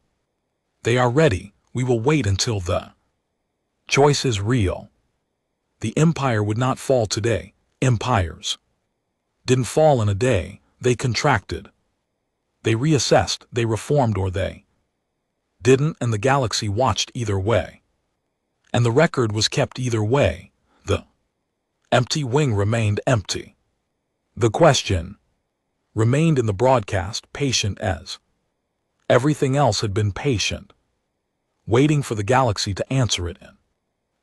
they are ready, we will wait until the choice is real." The empire would not fall today. Empires didn't fall in a day, they contracted. They reassessed, they reformed, or they didn't, and the galaxy watched either way. And the record was kept either way. The empty wing remained empty. The question remained in the broadcast, patient as everything else had been patient, waiting for the galaxy to answer it in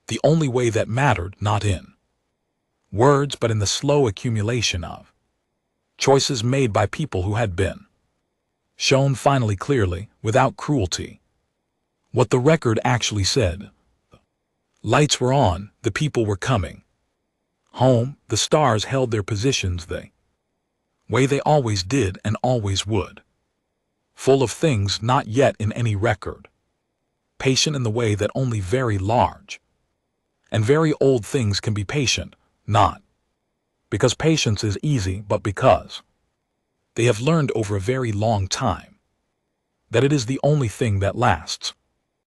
the only way that mattered, not in words but in the slow accumulation of choices made by people who had been shown finally clearly, without cruelty, what the record actually said. Lights were on, the people were coming home, the stars held their positions the way they always did and always would, full of things not yet in any record, patient in the way that only very large and very old things can be patient, not because patience is easy, but because they have learned over a very long time that it is the only thing that lasts.